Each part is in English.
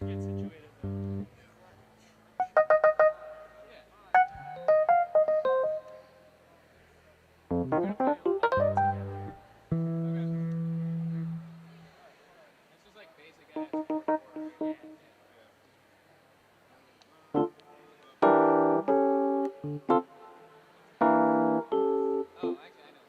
Get situated though. We're gonna play a little bit together. Okay. This is like basic ass 4/4, right? Yeah. Oh, actually, I know.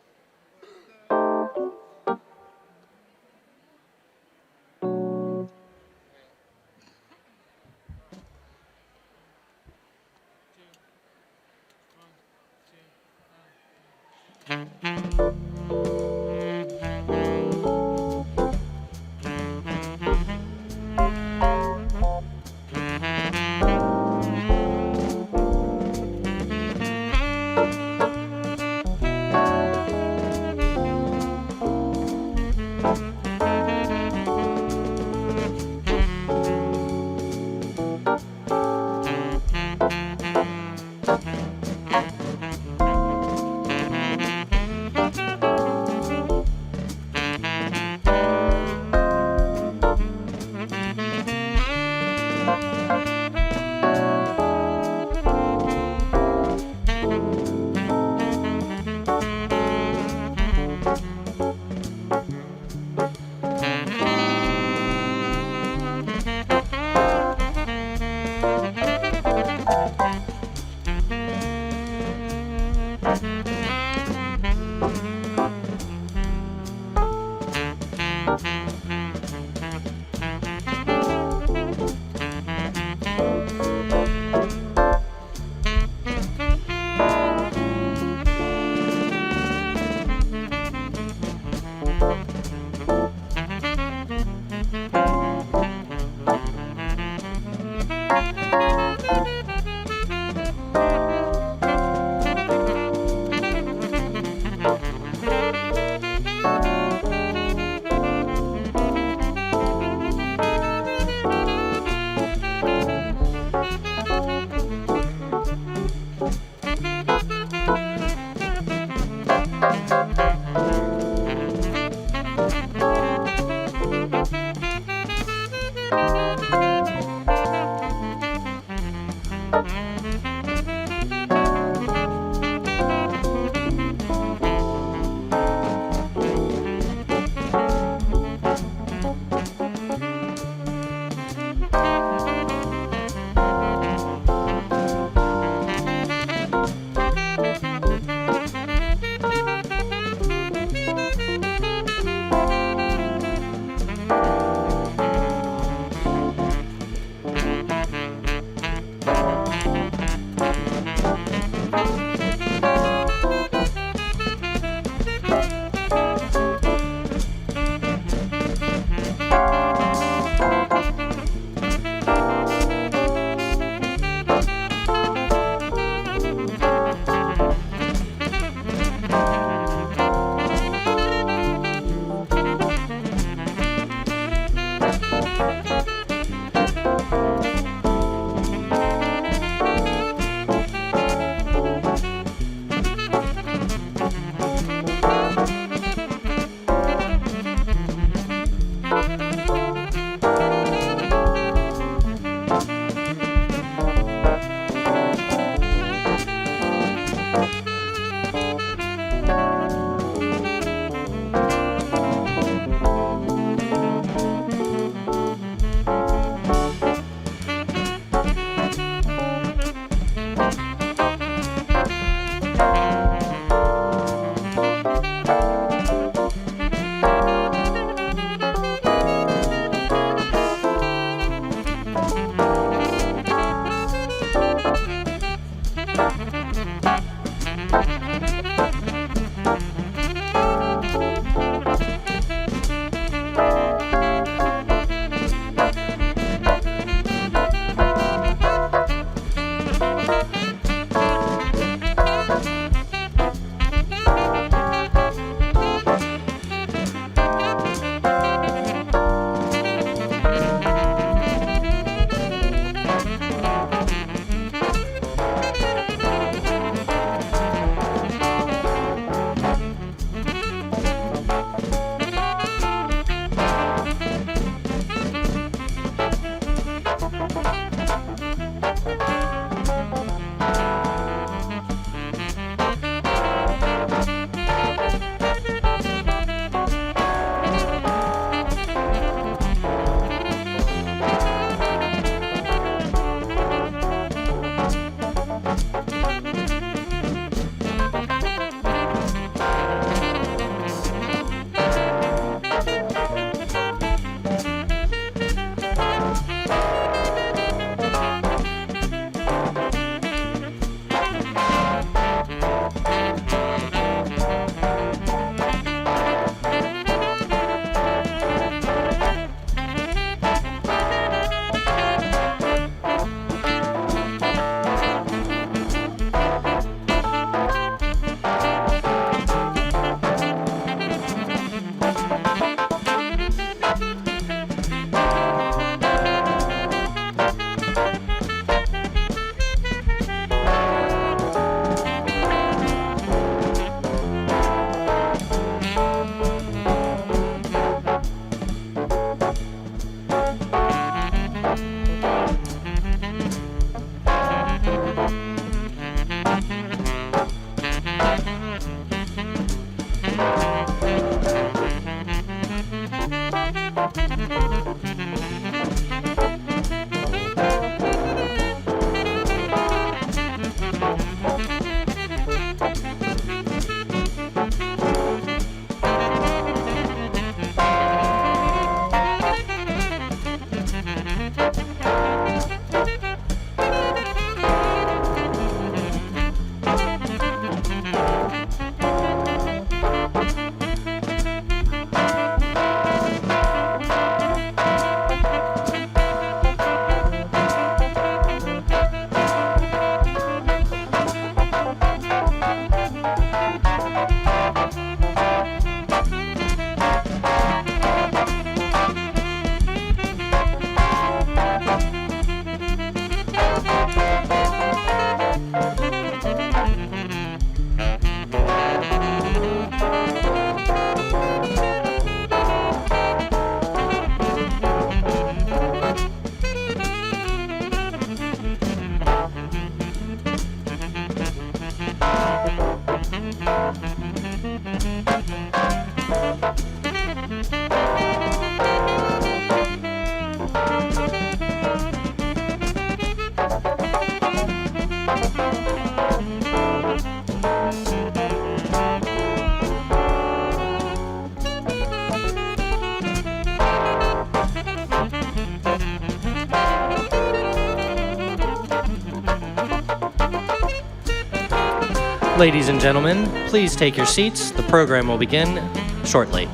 Ladies and gentlemen, please take your seats. The program will begin shortly.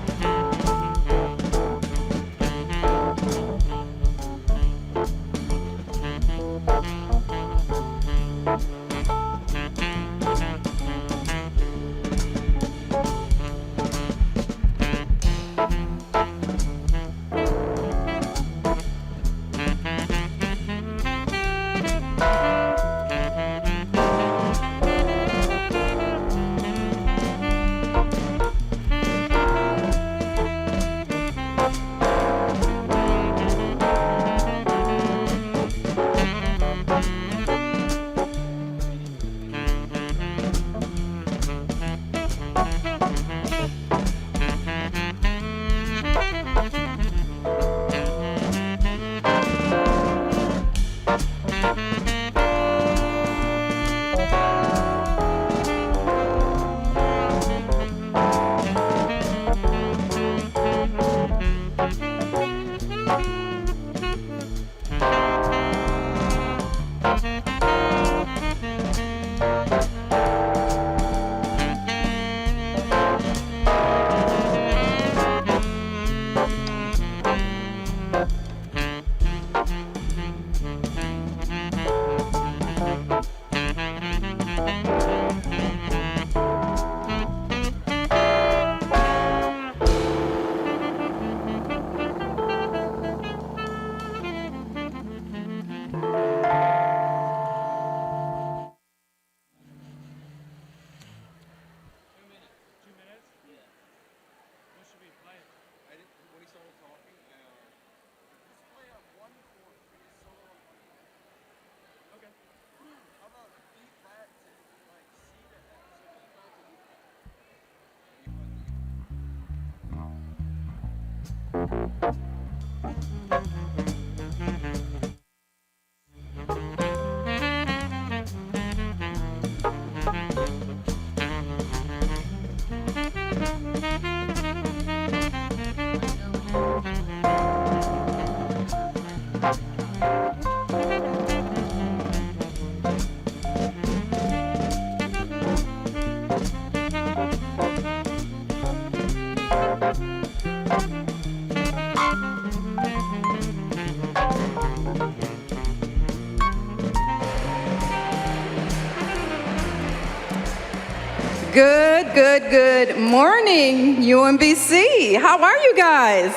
Good morning, UMBC. How are you guys?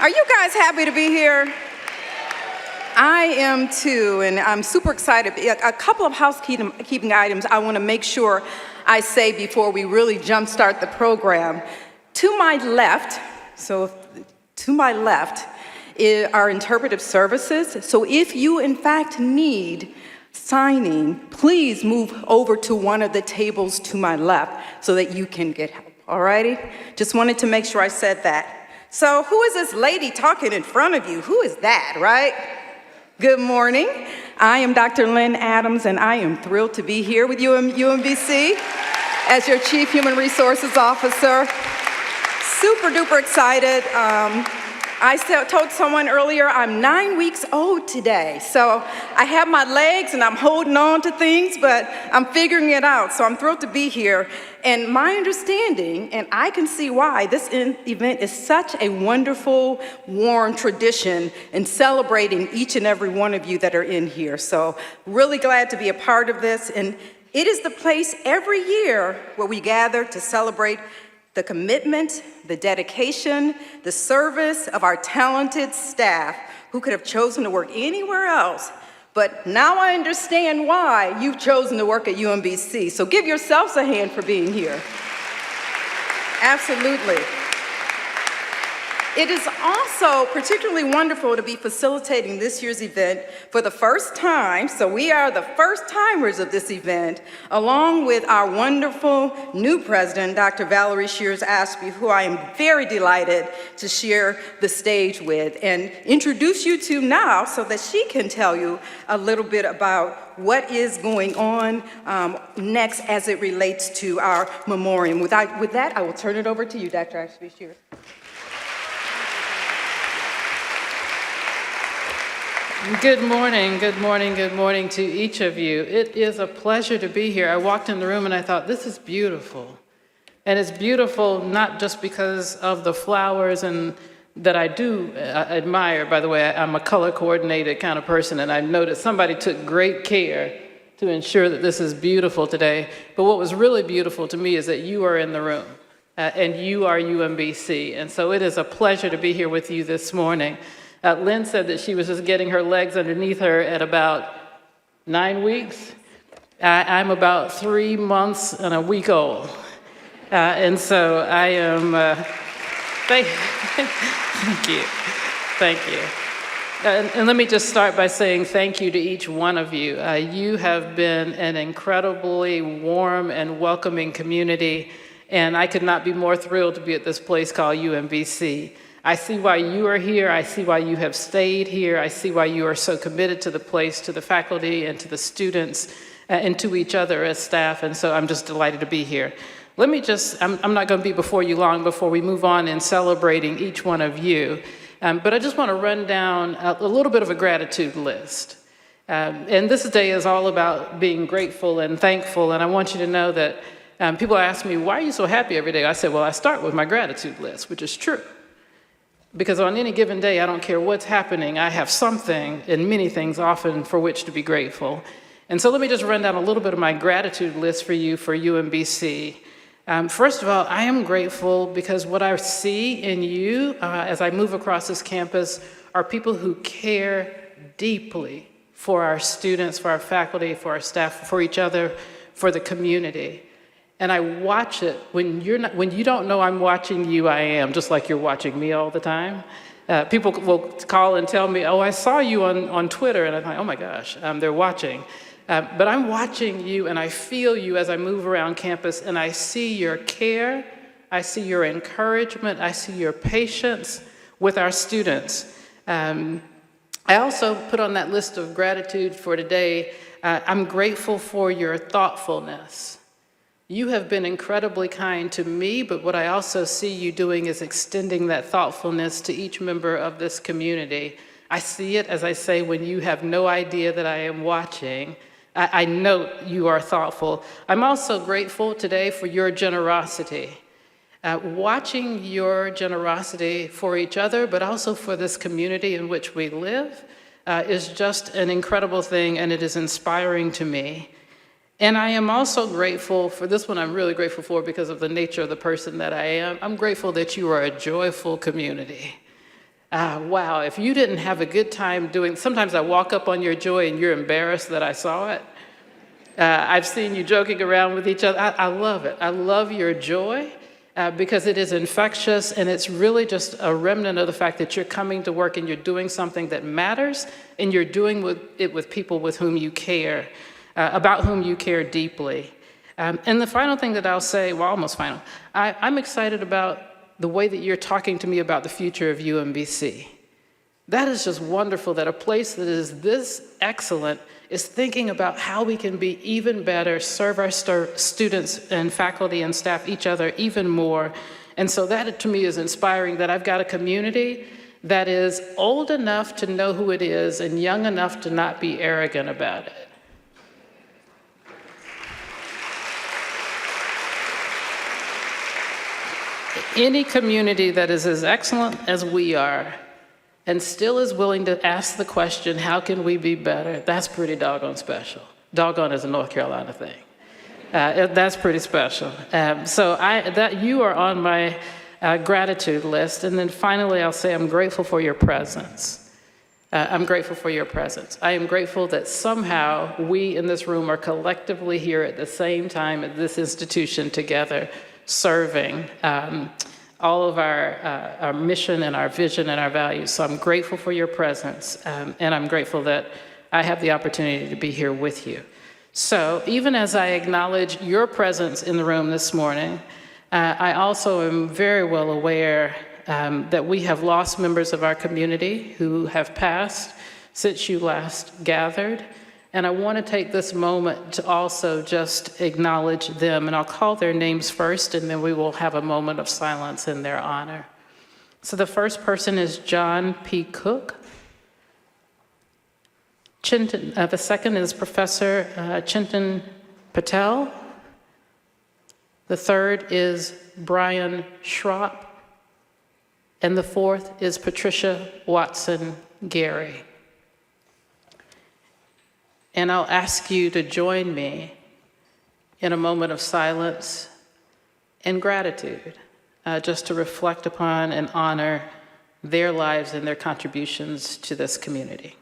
Are you guys happy to be here? I am too, and I'm super excited. A couple of housekeeping items I want to make sure I say before we really jumpstart the program. To my left, are interpretive services. So if you in fact need signing, please move over to one of the tables to my left so that you can get help. all righty? Just wanted to make sure I said that. So who is this lady talking in front of you? Who is that, right? Good morning. I am Dr. Lynn Adams, and I am thrilled to be here with you in UMBC as your Chief Human Resources Officer. Super duper excited. I told someone earlier I'm 9 weeks old today, so I have my legs and I'm holding on to things, but I'm figuring it out, so I'm thrilled to be here. And my understanding, and I can see why, this event is such a wonderful, warm tradition in celebrating each and every one of you that are in here. So really glad to be a part of this, and it is the place every year where we gather to celebrate the commitment, the dedication, the service of our talented staff who could have chosen to work anywhere else. But now I understand why you've chosen to work at UMBC. So give yourselves a hand for being here. Absolutely. It is also particularly wonderful to be facilitating this year's event for the first time, so we are the first timers of this event, along with our wonderful new president, Dr. Valerie Shears Ashby, who I am very delighted to share the stage with and introduce you to now so that she can tell you a little bit about what is going on next as it relates to our memoriam. With that, I will turn it over to you, Dr. Ashby Shears. Good morning, good morning, good morning to each of you. It is a pleasure to be here. I walked in the room and I thought, this is beautiful. And it's beautiful not just because of the flowers and that I do admire. By the way, I'm a color coordinated kind of person, and I noticed somebody took great care to ensure that this is beautiful today. But what was really beautiful to me is that you are in the room and you are UMBC. And so it is a pleasure to be here with you this morning. Lynn said that she was just getting her legs underneath her at about 9 weeks. I'm about 3 months and a week old. And so I am, thank you, thank you. And let me just start by saying thank you to each one of you. You have been an incredibly warm and welcoming community, and I could not be more thrilled to be at this place called UMBC. I see why you are here. I see why you have stayed here. I see why you are so committed to the place, to the faculty, and to the students, and to each other as staff. And so I'm just delighted to be here. Let me just, I'm not going to be before you long before we move on in celebrating each one of you. But I just want to run down a little bit of a gratitude list. And this day is all about being grateful and thankful. And I want you to know that people ask me, why are you so happy every day? I said, well, I start with my gratitude list, which is true. Because on any given day, I don't care what's happening, I have something, and many things often, for which to be grateful. And so let me just run down a little bit of my gratitude list for you for UMBC. First of all, I am grateful because what I see in you as I move across this campus are people who care deeply for our students, for our faculty, for our staff, for each other, for the community. And I watch it. When you don't know I'm watching you, I am, just like you're watching me all the time. People will call and tell me, oh, I saw you on Twitter, and I'm like, oh my gosh, they're watching. But I'm watching you, and I feel you as I move around campus, and I see your care, I see your encouragement, I see your patience with our students. I also put on that list of gratitude for today, I'm grateful for your thoughtfulness. You have been incredibly kind to me, but what I also see you doing is extending that thoughtfulness to each member of this community. I see it, as I say, when you have no idea that I am watching. I know you are thoughtful. I'm also grateful today for your generosity. Watching your generosity for each other, but also for this community in which we live, is just an incredible thing, and it is inspiring to me. And I am also grateful for this one. I'm really grateful for because of the nature of the person that I am. I'm grateful that you are a joyful community. Wow, if you didn't have a good time doing, sometimes I walk up on your joy and you're embarrassed that I saw it. I've seen you joking around with each other. I love it. I love your joy because it is infectious, and it's really just a remnant of the fact that you're coming to work and you're doing something that matters, and you're doing it with people with whom you care. About whom you care deeply. And the final thing that I'll say, well, almost final, I'm excited about the way that you're talking to me about the future of UMBC. That is just wonderful that a place that is this excellent is thinking about how we can be even better, serve our students and faculty and staff, each other even more. And so that to me is inspiring, that I've got a community that is old enough to know who it is and young enough to not be arrogant about it. Any community that is as excellent as we are and still is willing to ask the question, how can we be better? That's pretty doggone special. Doggone is a North Carolina thing. That's pretty special. So that you are on my gratitude list. And then finally, I'll say I'm grateful for your presence. I'm grateful for your presence. I am grateful that somehow we in this room are collectively here at the same time at this institution together, serving all of our mission and our vision and our values. So I'm grateful for your presence, and I'm grateful that I have the opportunity to be here with you. So even as I acknowledge your presence in the room this morning, I also am very well aware that we have lost members of our community who have passed since you last gathered. And I want to take this moment to also just acknowledge them. And I'll call their names first, and then we will have a moment of silence in their honor. So the first person is John P. Cook. The second is Professor Chintan Patel. The third is Brian Schropp. And the fourth is Patricia Watson Gary. And I'll ask you to join me in a moment of silence and gratitude, just to reflect upon and honor their lives and their contributions to this community.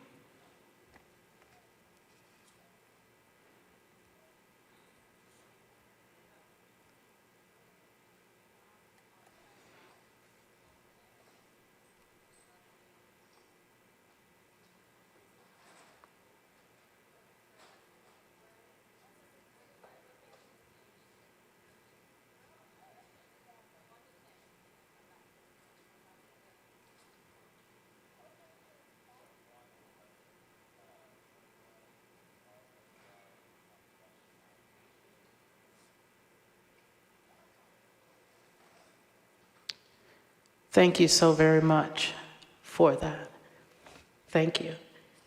Thank you so very much for that. Thank you.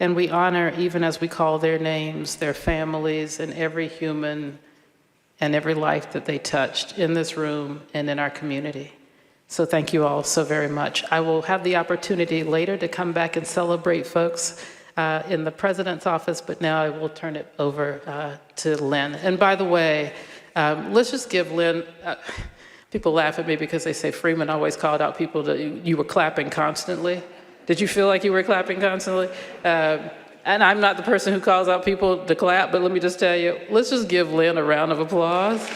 And we honor, even as we call their names, their families, and every human and every life that they touched in this room and in our community. So thank you all so very much. I will have the opportunity later to come back and celebrate folks in the president's office, but now I will turn it over to Lynn. And by the way, let's just give Lynn, people laugh at me because they say Freeman always called out people that you were clapping constantly. Did you feel like you were clapping constantly? And I'm not the person who calls out people to clap, but let me just tell you, let's just give Lynn a round of applause.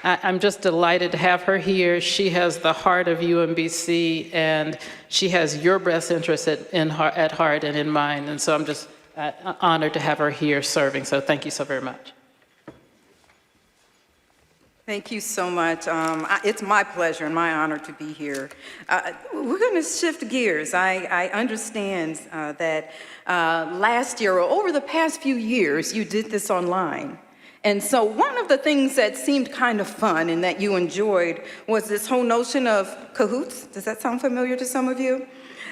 I'm just delighted to have her here. She has the heart of UMBC, and she has your best interest at heart and in mind. And so I'm just honored to have her here serving. So thank you so very much. Thank you so much. It's my pleasure and my honor to be here. We're going to shift gears. I understand that last year, or over the past few years, you did this online. And so one of the things that seemed kind of fun and that you enjoyed was this whole notion of Kahoots. Does that sound familiar to some of you?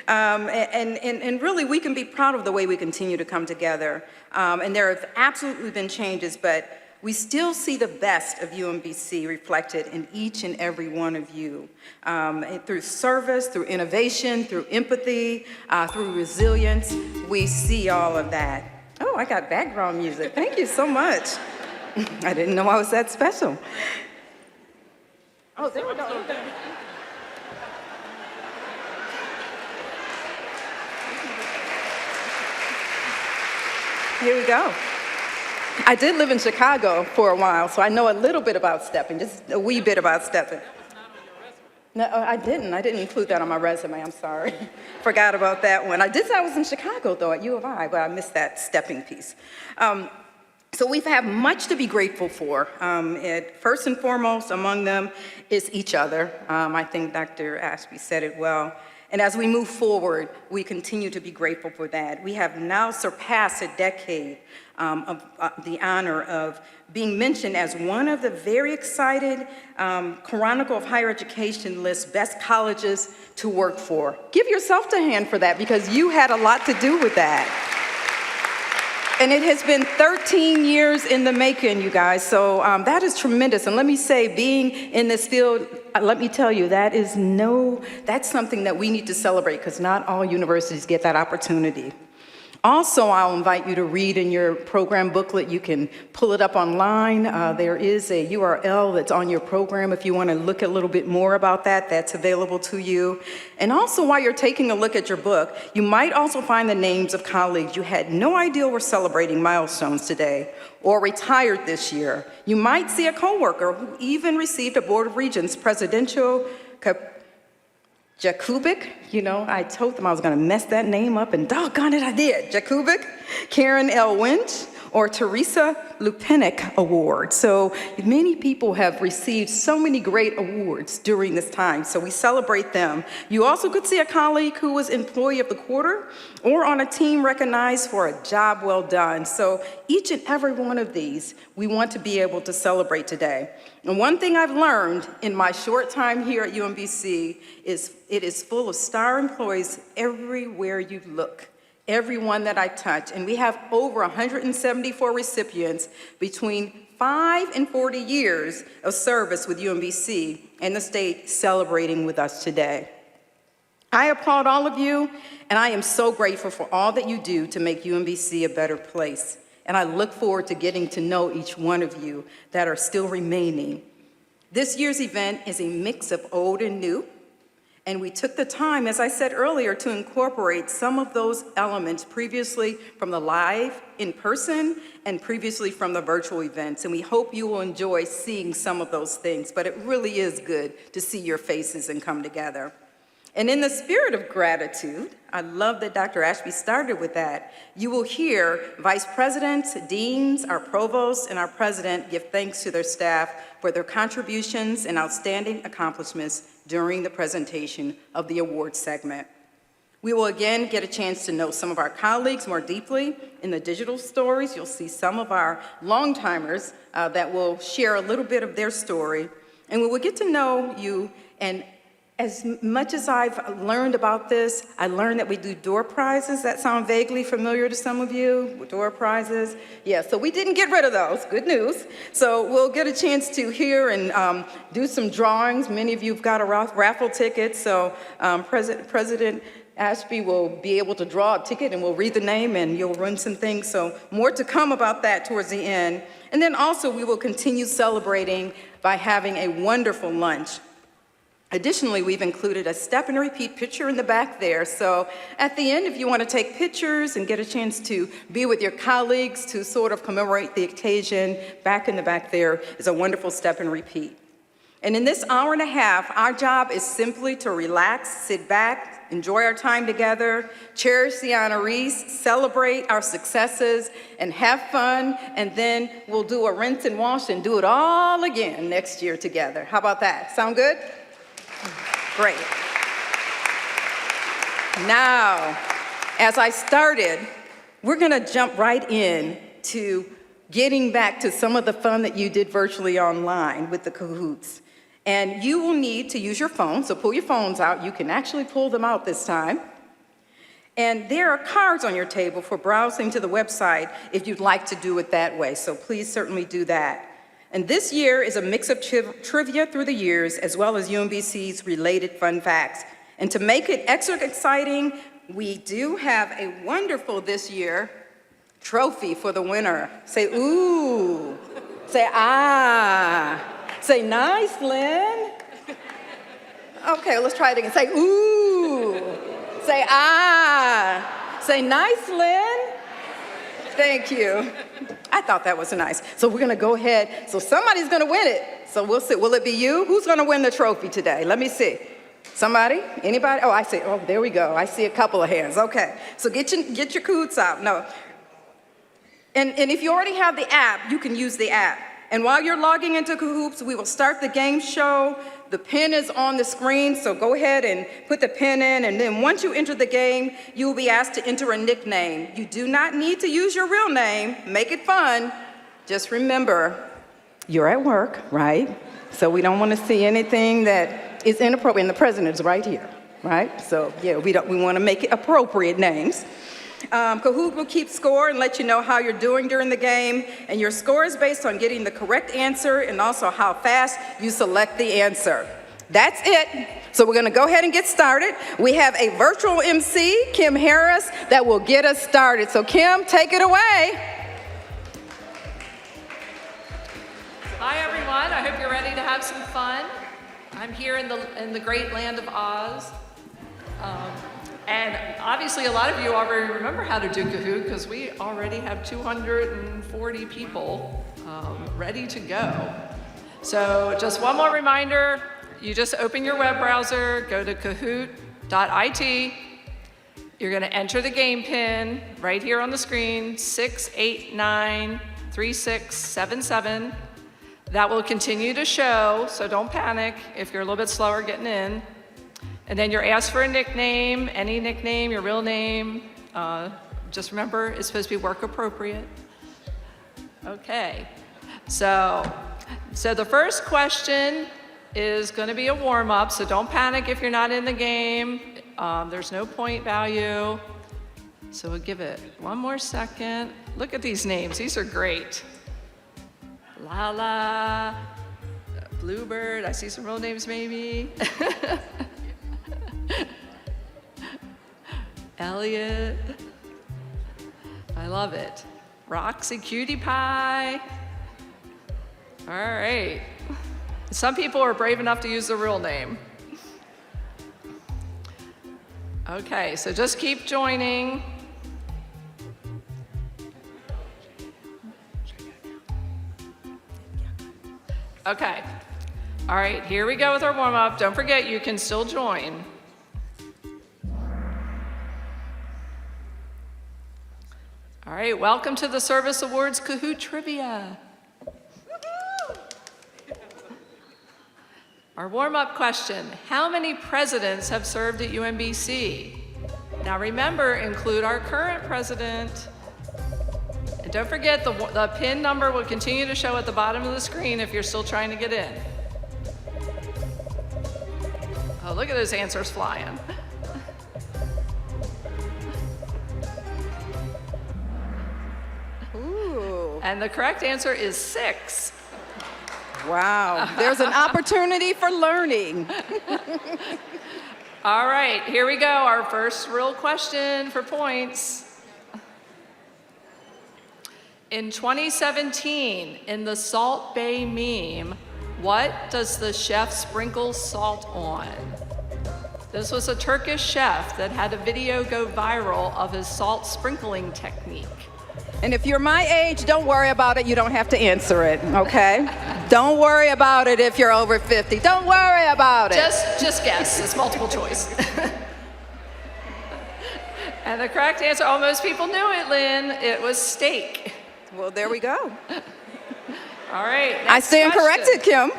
And really, we can be proud of the way we continue to come together. And there have absolutely been changes, but we still see the best of UMBC reflected in each and every one of you. Through service, through innovation, through empathy, through resilience, we see all of that. Oh, I got background music. Thank you so much. I didn't know I was that special. Oh, there we go. Here we go. I did live in Chicago for a while, so I know a little bit about stepping, just a wee bit about stepping. No, I didn't. I didn't include that on my resume. I'm sorry. Forgot about that one. I did say I was in Chicago, though, at U of I, but I missed that stepping piece. So we have much to be grateful for. First and foremost among them is each other. I think Dr. Ashby said it well. And as we move forward, we continue to be grateful for that. We have now surpassed a decade of the honor of being mentioned as one of the very excited Chronicle of Higher Education list best colleges to work for. Give yourself a hand for that because you had a lot to do with that. And it has been 13 years in the making, you guys, so that is tremendous. And let me say, being in this field, let me tell you, that's something that we need to celebrate because not all universities get that opportunity. Also, I'll invite you to read in your program booklet. You can pull it up online. There is a URL that's on your program if you want to look a little bit more about that. That's available to you. And also, while you're taking a look at your book, you might also find the names of colleagues you had no idea were celebrating milestones today or retired this year. You might see a coworker who even received a Board of Regents presidential Jakubik, I told them I was going to mess that name up, and doggone it, I did. Jakubik, Karen L. Winch, or Teresa Lupinick Award. So many people have received so many great awards during this time, so we celebrate them. You also could see a colleague who was Employee of the Quarter or on a team recognized for a job well done. So each and every one of these, we want to be able to celebrate today. And one thing I've learned in my short time here at UMBC is it is full of star employees everywhere you look. Everyone that I touch, and we have over 174 recipients between 5 and 40 years of service with UMBC and the state celebrating with us today. I applaud all of you, and I am so grateful for all that you do to make UMBC a better place. And I look forward to getting to know each one of you that are still remaining. This year's event is a mix of old and new. And we took the time, as I said earlier, to incorporate some of those elements previously from the live, in person, and previously from the virtual events. And we hope you will enjoy seeing some of those things. But it really is good to see your faces and come together. And in the spirit of gratitude, I love that Dr. Ashby started with that. You will hear vice presidents, deans, our provost, and our president give thanks to their staff for their contributions and outstanding accomplishments during the presentation of the awards segment. We will again get a chance to know some of our colleagues more deeply in the digital stories. You'll see some of our long-timers that will share a little bit of their story. And we will get to know you, and as much as I've learned about this, I learned that we do door prizes. That sound vaguely familiar to some of you? Door prizes? Yeah, so we didn't get rid of those. Good news. So we'll get a chance to hear and do some drawings. Many of you have got a raffle ticket, so President Ashby will be able to draw a ticket and we'll read the name and you'll run some things. So more to come about that towards the end. And then also we will continue celebrating by having a wonderful lunch. Additionally, we've included a step and repeat picture in the back there. So at the end, if you want to take pictures and get a chance to be with your colleagues to sort of commemorate the occasion, back in the back there is a wonderful step and repeat. And in this hour and a half, our job is simply to relax, sit back, enjoy our time together, cherish the honorees, celebrate our successes, and have fun, and then we'll do a rinse and wash and do it all again next year together. How about that? Sound good? Great. Now, as I started, we're going to jump right in to getting back to some of the fun that you did virtually online with the Kahoots. And you will need to use your phone, so pull your phones out. You can actually pull them out this time. And there are cards on your table for browsing to the website if you'd like to do it that way, so please certainly do that. And this year is a mix of trivia through the years, as well as UMBC's related fun facts. And to make it extra exciting, we do have a wonderful this year trophy for the winner. Say ooh, say ah, say nice, Lynn. Okay, let's try it again. Say ooh, say ah, say nice, Lynn. Thank you. I thought that was nice. So we're gonna go ahead. So somebody's gonna win it. So we'll see. Will it be you? Who's gonna win the trophy today? Let me see. Somebody? Anybody? Oh, I see. Oh, there we go. I see a couple of hands. Okay. So get your Kahoots out. No. And if you already have the app, you can use the app. And while you're logging into Kahoots, we will start the game show. The pin is on the screen, so go ahead and put the pin in, and then once you enter the game, you will be asked to enter a nickname. You do not need to use your real name. Make it fun. Just remember, you're at work, right? So we don't want to see anything that is inappropriate, and the president is right here, right? So yeah, we want to make it appropriate names. Kahoot will keep score and let you know how you're doing during the game, and your score is based on getting the correct answer and also how fast you select the answer. That's it. So we're gonna go ahead and get started. We have a virtual MC, Kim Harris, that will get us started. So Kim, take it away. Hi everyone, I hope you're ready to have some fun. I'm here in the great land of Oz. And obviously a lot of you already remember how to do Kahoot because we already have 240 people ready to go. So just one more reminder, you just open your web browser, go to kahoot.it. You're gonna enter the game pin right here on the screen, 6893677. That will continue to show, so don't panic if you're a little bit slower getting in. And then you're asked for a nickname, any nickname, your real name. Just remember, it's supposed to be work appropriate. Okay, so the first question is gonna be a warm up, so don't panic if you're not in the game. There's no point value. So we'll give it one more second. Look at these names, these are great. Lala, Bluebird, I see some real names maybe. Elliot, I love it. Roxy Cutie Pie. All right. Some people are brave enough to use the real name. Okay, so just keep joining. Okay. All right, here we go with our warm up. Don't forget, you can still join. All right, welcome to the Service Awards Kahoot Trivia. Our warm-up question, how many presidents have served at UMBC? Now remember, include our current president. And don't forget, the PIN number will continue to show at the bottom of the screen if you're still trying to get in. Oh, look at those answers flying. And the correct answer is 6. Wow, there's an opportunity for learning. All right, here we go. Our first real question for points. In 2017, in the Salt Bay meme, what does the chef sprinkle salt on? This was a Turkish chef that had a video go viral of his salt sprinkling technique. And if you're my age, don't worry about it. You don't have to answer it, okay? Don't worry about it if you're over 50. Don't worry about it. Just guess. It's multiple choice. And the correct answer, oh, most people knew it, Lynn. It was steak. Well, there we go. All right. I stand corrected, Kim.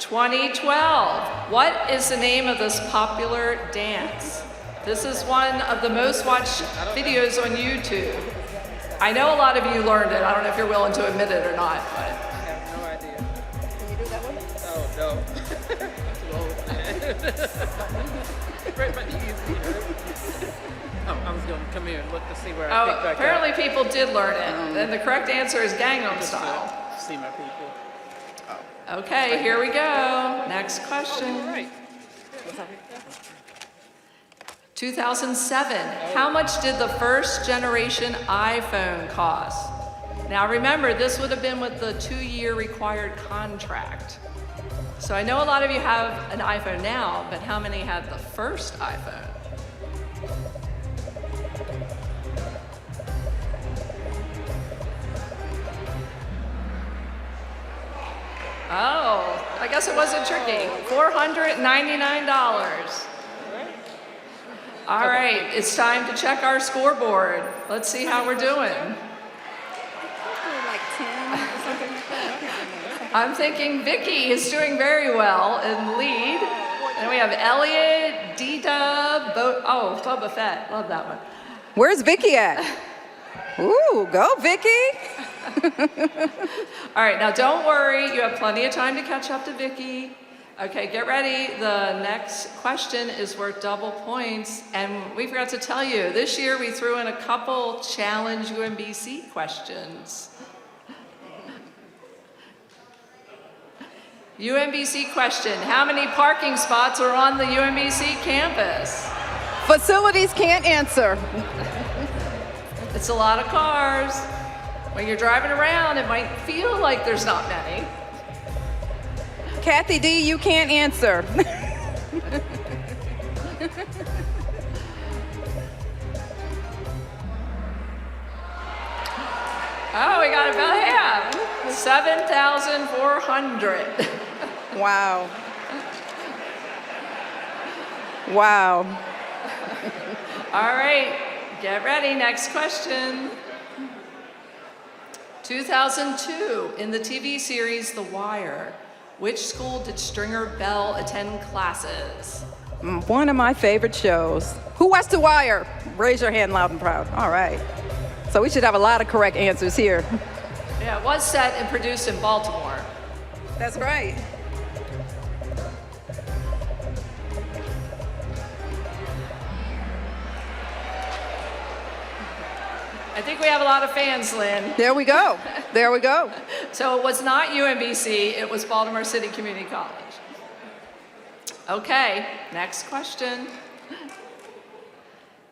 2012. What is the name of this popular dance? This is one of the most watched videos on YouTube. I know a lot of you learned it. I don't know if you're willing to admit it or not, but. I have no idea. Can you do that one? Oh, no. I'm too old. Right by the easy. Oh, I was going to come here and look to see where I picked back apparently up. people did learn it. And the correct answer is Gangnam Style. See my people. Okay, here we go. Next question. Oh, right. 2007, how much did the first generation iPhone cost? Now remember, this would have been with the 2-year required contract. So I know a lot of you have an iPhone now, but how many had the first iPhone? guess it wasn't tricky. $499. All right, it's time to check our scoreboard. Let's see how we're doing. Like 10 or something like that. I'm thinking Vicky is doing very well in the lead. And we have Elliot, D-Dub, Boba Fett. Love that one. Where's Vicky at? Ooh, go Vicky. All right, now don't worry. You have plenty of time to catch up to Vicky. Okay, get ready. The next question is worth double points. And we forgot to tell you, this year we threw in a couple challenge UMBC questions. UMBC question, how many parking spots are on the UMBC campus? Facilities can't answer. It's a lot of cars. When you're driving around, it might feel like there's not many. Kathy D, you can't answer. Oh, we got about half. 7,400. Wow. Wow. All right, get ready. Next question. 2002, in the TV series The Wire, which school did Stringer Bell attend classes? One of my favorite shows. Who watched The Wire? Raise your hand loud and proud. All right. So we should have a lot of correct answers here. Yeah, it was set and produced in Baltimore. That's right. I think we have a lot of fans, Lynn. There we go. There we go. So it was not UMBC, it was Baltimore City Community College. Okay, next question.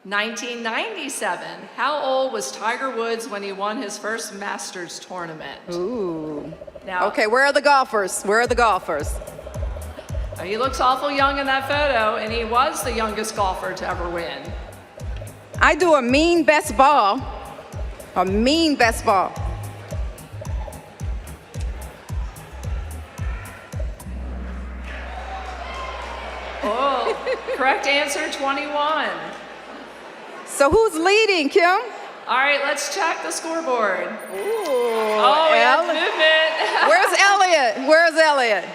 1997, how old was Tiger Woods when he won his first Masters tournament? Ooh. Now, Okay, where are the golfers? Where are the golfers? He looks awful young in that photo, and he was the youngest golfer to ever win. I do a mean best ball. A mean best ball. Oh, correct answer, 21. So who's leading, Kim? All right, let's check the scoreboard. Ooh. Oh, we have movement. Where's Elliot? Where's Elliot?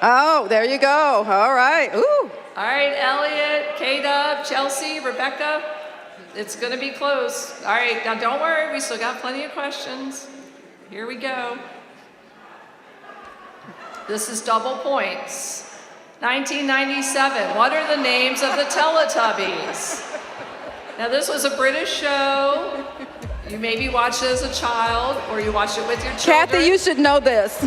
Oh, there you go. All right. Ooh. All right, Elliot, K-Dub, Chelsea, Rebecca. It's going to be close. All right, now don't worry. We still got plenty of questions. Here we go. This is double points. 1997, what are the names of the Teletubbies? Now, this was a British show. You maybe watched it as a child, or you watched it with your children. Kathy, you should know this.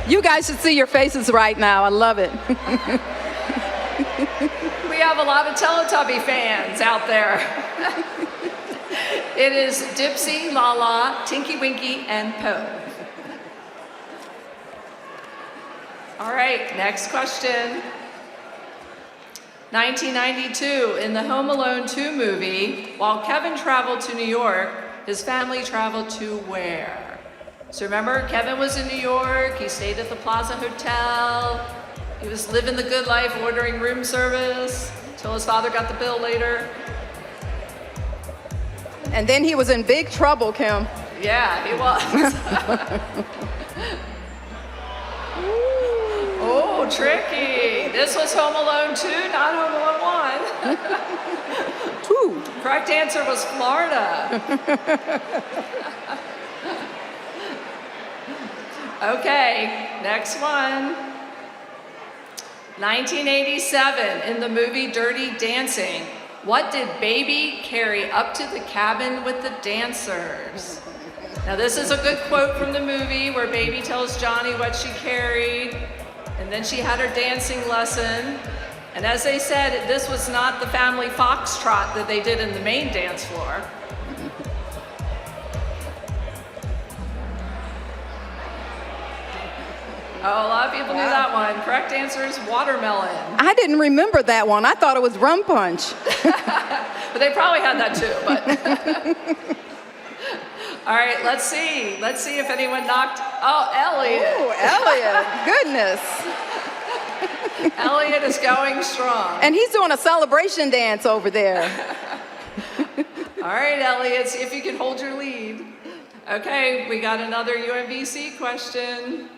You guys should see your faces right now. I love it. We have a lot of Teletubby fans out there. It is Dipsy, Lala, Tinky Winky, and Poe. All right, next question. 1992, in the Home Alone 2 movie, while Kevin traveled to New York, his family traveled to where? So remember, Kevin was in New York, he stayed at the Plaza Hotel, he was living the good life, ordering room service, till his father got the bill later. And then he was in big trouble, Kim. Yeah, he was. Oh, tricky. This was Home Alone 2, not Home Alone 1. 2. Correct answer was Florida. Okay, next one. 1987, in the movie Dirty Dancing, what did Baby carry up to the cabin with the dancers? Now, this is a good quote from the movie where Baby tells Johnny what she carried, and then she had her dancing lesson. And as they said, this was not the family foxtrot that they did in the main dance floor. Oh, a lot of people knew that one. Correct answer is watermelon. I didn't remember that one. I thought it was rum punch. But they probably had that too, but. All right, let's see. Let's see if anyone knocked, oh, Elliot. Oh, Elliot, goodness. Elliot is going strong. And he's doing a celebration dance over there. All right, Elliot, see if you can hold your lead. Okay, we got another UMBC question.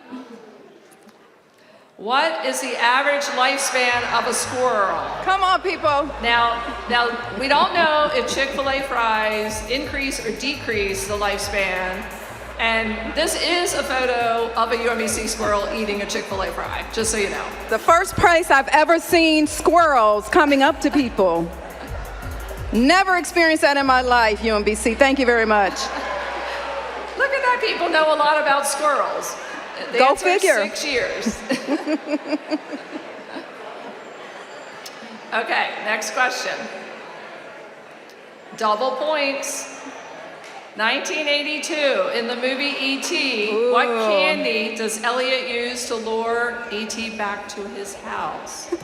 What is the average lifespan of a squirrel? Come on, people. Now, we don't know if Chick-fil-A fries increase or decrease the lifespan. And this is a photo of a UMBC squirrel eating a Chick-fil-A fry, just so you know. The first place I've ever seen squirrels coming up to people. Never experienced that in my life, UMBC. Thank you very much. Look at that, people know a lot about squirrels. The Go answer is figure. 6 years. Okay, next question. Double points. 1982, in the movie E.T., what candy does Elliot use to lure E.T. back to his house?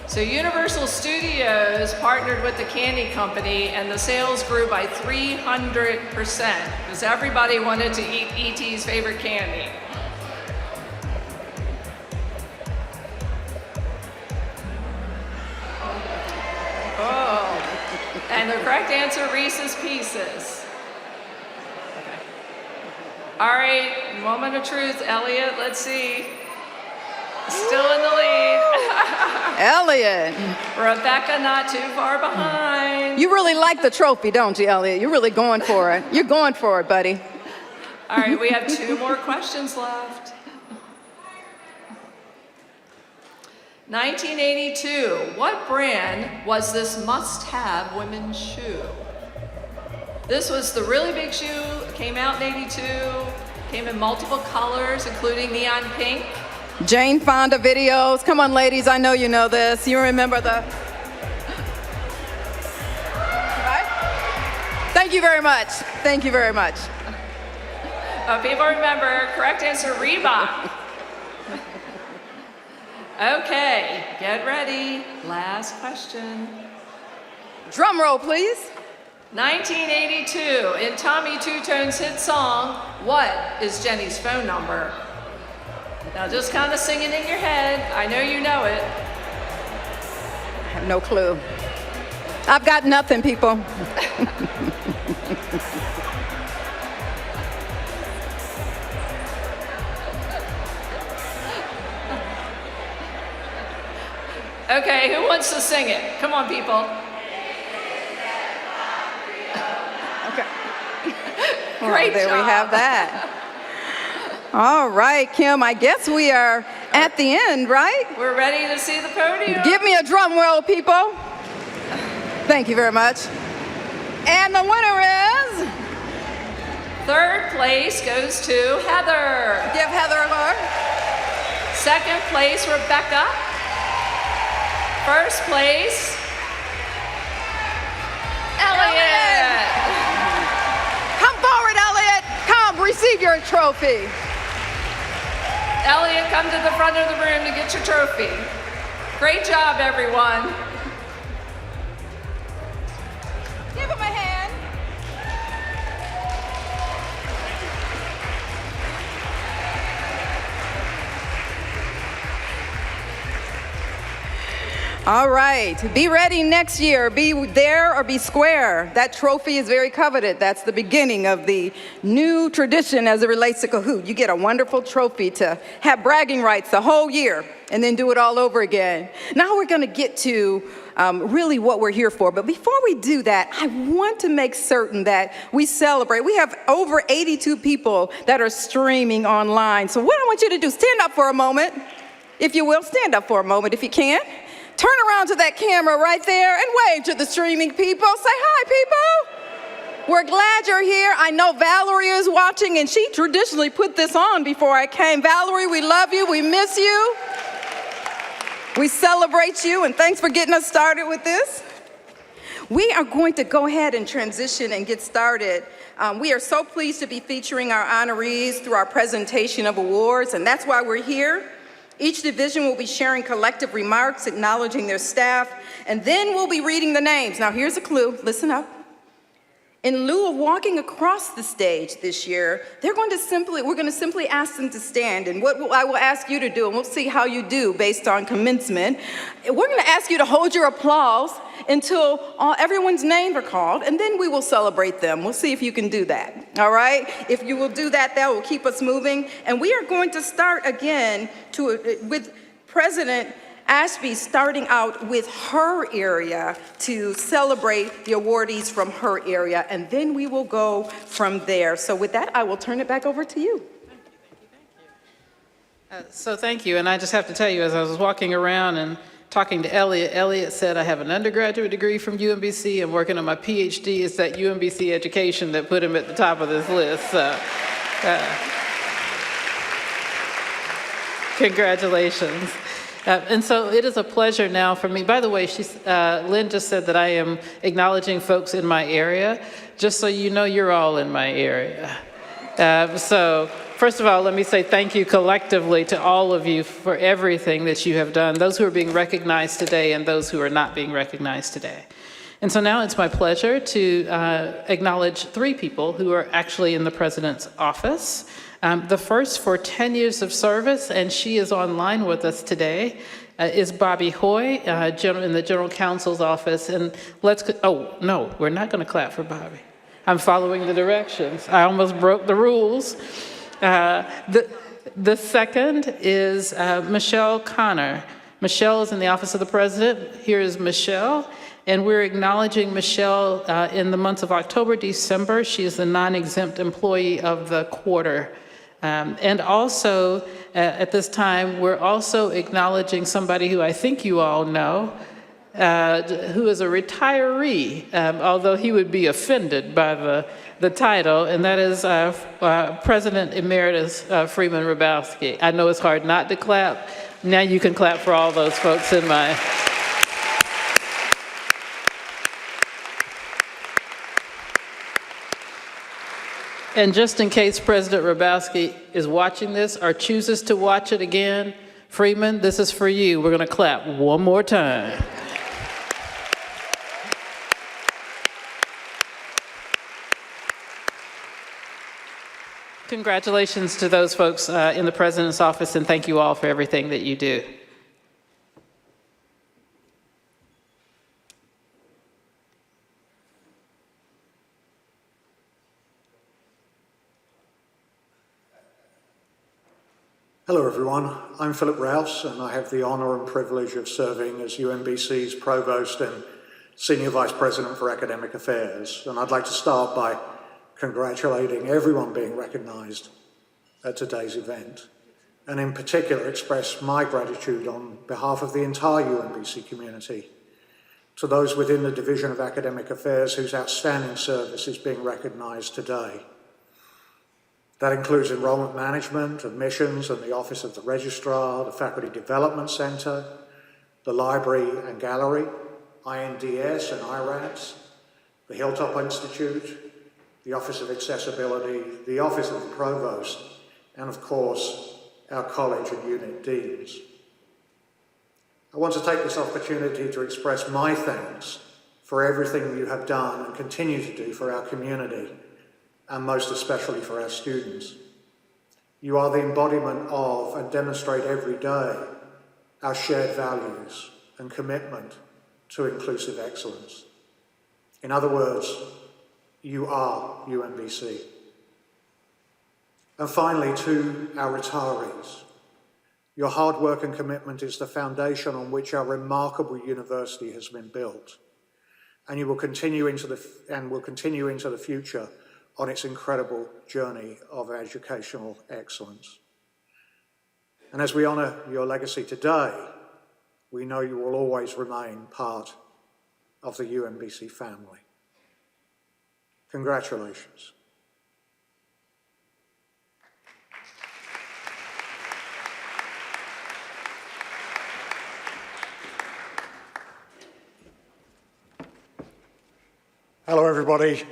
So Universal Studios partnered with the candy company and the sales grew by 300% because everybody wanted to eat E.T.'s favorite candy. Oh, and the correct answer, Reese's Pieces. Okay. All right, moment of truth, Elliot, let's see. Still in the lead. Elliot. Rebecca not too far behind. You really like the trophy, don't you, Elliot? You're really going for it. You're going for it, buddy. All right, we have 2 more questions left. 1982, what brand was this must-have women's shoe? This was the really big shoe, came out in 82, came in multiple colors, including neon pink. Jane Fonda videos. Come on, ladies, I know you know this. You remember the... Right? Thank you very much. Thank you very much. People remember, correct answer, Reebok. Okay, get ready. Last question. Drum roll, please. 1982, in Tommy Two-Tone's hit song, what is Jenny's phone number? Now just kind of sing it in your head. I know you know it. I have no clue. I've got nothing, people. Okay, who wants to sing it? Come on, people. Okay. Great there job. we have that. All right, Kim, I guess we are at the end, right? We're ready to see the podium. Give me a drum roll, people. Thank you very much. And the winner is... 3rd place goes to Heather. Give Heather a roar. 2nd place, Rebecca. 1st place, Elliot. Come forward, Elliot. Come, receive your trophy. Elliot, come to the front of the room to get your trophy. Great job, everyone. Give him a hand. All right, be ready next year. Be there or be square. That trophy is very coveted. That's the beginning of the new tradition as it relates to Kahoot. You get a wonderful trophy to have bragging rights the whole year and then do it all over again. Now we're going to get to really what we're here for. But before we do that, I want to make certain that we celebrate. We have over 82 people that are streaming online. So what I want you to do, stand up for a moment, if you will. Stand up for a moment if you can. Turn around to that camera right there and wave to the streaming people. Say hi, people. We're glad you're here. I know Valerie is watching, and she traditionally put this on before I came. Valerie, we love you. We miss you. We celebrate you, and thanks for getting us started with this. We are going to go ahead and transition and get started We are so pleased to be featuring our honorees through our presentation of awards, and that's why we're here. Each division will be sharing collective remarks, acknowledging their staff, and then we'll be reading the names. Now here's a clue, listen up. In lieu of walking across the stage this year, we're going to simply ask them to stand, and what I will ask you to do, and we'll see how you do based on commencement, we're going to ask you to hold your applause until everyone's names are called, and then we will celebrate them. We'll see if you can do that, all right? If you will do that, that will keep us moving, and we are going to start again with President Ashby starting out with her area to celebrate the awardees from her area, and then we will go from there. So with that, I will turn it back over to you. So thank you, and I just have to tell you, as I was walking around and talking to Elliot said I have an undergraduate degree from UMBC and working on my PhD. It's that UMBC education that put him at the top of this list. So, congratulations. And so it is a pleasure now for me. By the way, Lynn just said that I am acknowledging folks in my area. Just so you know, you're all in my area. So first of all, let me say thank you collectively to all of you for everything that you have done, those who are being recognized today and those who are not being recognized today. And so now it's my pleasure to acknowledge 3 people who are actually in the President's office. The first for 10 years of service, and she is online with us today, is Bobby Hoy, in the General Counsel's office. And oh, no, we're not going to clap for Bobby. I'm following the directions. I almost broke the rules. The second is Michelle Connor. Michelle is in the Office of the President. Here is Michelle. And we're acknowledging Michelle in the months of October, December. She is the non-exempt employee of the quarter. And also, at this time, we're also acknowledging somebody who I think you all know, who is a retiree, although he would be offended by the title, and that is President Emeritus Freeman Hrabowski. I know it's hard not to clap. Now you can clap for all those folks in my... And just in case President Hrabowski is watching this or chooses to watch it again, Freeman, this is for you. We're going to clap one more time. Congratulations to those folks in the President's office, and thank you all for everything that you do. Hello everyone, I'm Philip Rouse and I have the honour and privilege of serving as UMBC's Provost and Senior Vice President for Academic Affairs. And I'd like to start by congratulating everyone being recognised at today's event, and in particular express my gratitude on behalf of the entire UMBC community to those within the Division of Academic Affairs whose outstanding service is being recognised today. That includes enrolment management, admissions, and the Office of the Registrar, the Faculty Development Centre, the Library and Gallery, INDS and IRADS, the Hilltop Institute, the Office of Accessibility, the Office of the Provost, and of course, our college and unit deans. I want to take this opportunity to express my thanks for everything you have done and continue to do for our community, and most especially for our students. You are the embodiment of and demonstrate every day our shared values and commitment to inclusive excellence. In other words, you are UMBC. And finally, to our retirees, your hard work and commitment is the foundation on which our remarkable university has been built, and you will continue into the future on its incredible journey of educational excellence. And as we honour your legacy today, we know you will always remain part of the UMBC family. Congratulations. Hello, everybody.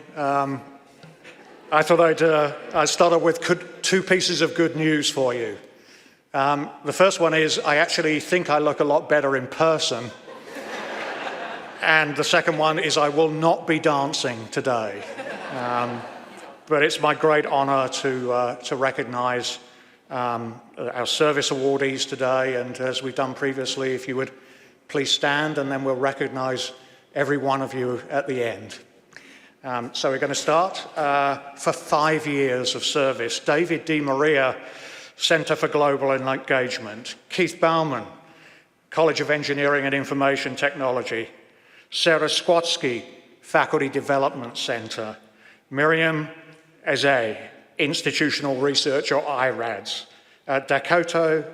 I thought I'd start off with two pieces of good news for you. The first one is I actually think I look a lot better in person. And the second one is I will not be dancing today. But it's my great honor to recognize our service awardees today. And as we've done previously, if you would please stand, and then we'll recognize every one of you at the end. So we're going to start. For 5 years of service, David Di Maria, Center for Global Engagement. Keith Bauman, College of Engineering and Information Technology. Sarah Skwatsky, Faculty Development Center. Miriam Eze, Institutional Research, or IRADS. Dakota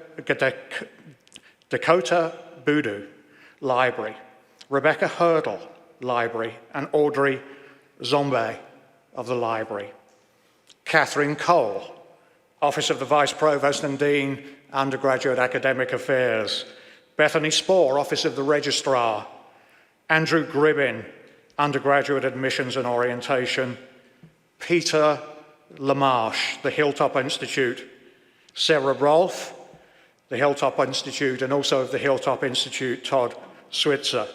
Budu, Library. Rebecca Hurdle, Library. And Audrey Zombe of the Library. Catherine Cole, Office of the Vice Provost and Dean, Undergraduate Academic Affairs. Bethany Spohr, Office of the Registrar. Andrew Gribbin, Undergraduate Admissions and Orientation. Peter Lamarche, the Hilltop Institute. Sarah Rolfe, the Hilltop Institute, and also of the Hilltop Institute, Todd Switzer.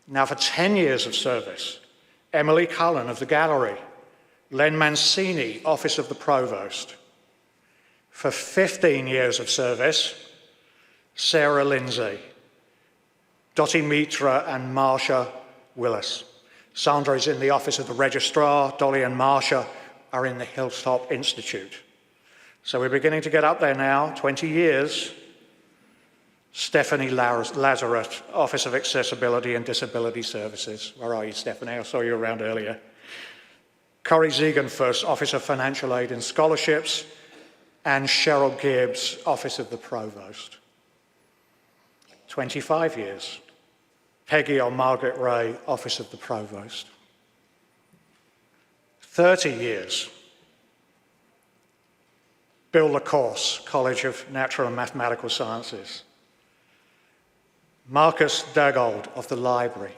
Now for 10 years of service, Emily Cullen of the Gallery. Len Mancini, Office of the Provost. For 15 years of service, Sarah Lindsay. Dottie Mitra and Marsha Willis. Sandra is in the Office of the Registrar. Dolly and Marsha are in the Hilltop Institute. So we're beginning to get up there now, 20 years. Stephanie Lazarus, Office of Accessibility and Disability Services. Where are you, Stephanie? I saw you around earlier. Corey Ziegenfuss, Office of Financial Aid and Scholarships. And Cheryl Gibbs, Office of the Provost. 25 years. Peggy or Margaret Ray, Office of the Provost. 30 years. Bill Lacourse, College of Natural and Mathematical Sciences. Marcus Daggold of the Library.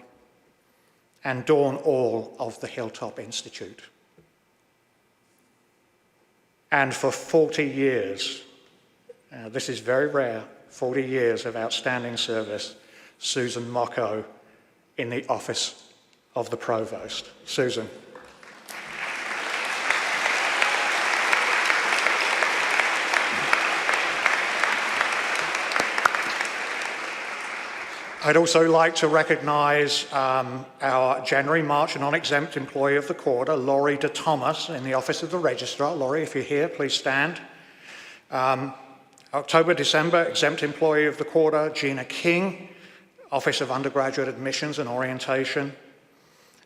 And Dawn All of the Hilltop Institute. And for 40 years, this is very rare, 40 years of outstanding service, Susan Mocco in the Office of the Provost. Susan. I'd also like to recognize our January, March non-exempt employee of the quarter, Laurie De Thomas in the Office of the Registrar. Laurie, if you're here, please stand. October, December, exempt employee of the quarter, Gina King, Office of Undergraduate Admissions and Orientation.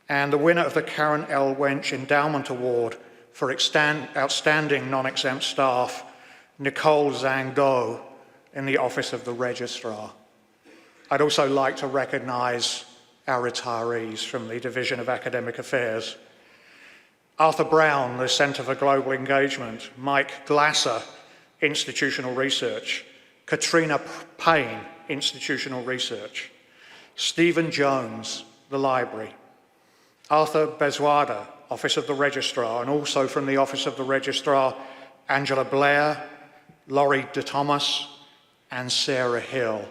And the winner of the Karen L. Wench Endowment Award for outstanding non-exempt staff, Nicole Zhang Do in the Office of the Registrar. I'd also like to recognize our retirees from the Division of Academic Affairs. Arthur Brown, the Center for Global Engagement. Mike Glasser, Institutional Research. Katrina Payne, Institutional Research. Stephen Jones, the Library. Arthur Bezwada, Office of the Registrar, and also from the Office of the Registrar, Angela Blair, Laurie De Thomas, and Sarah Hill.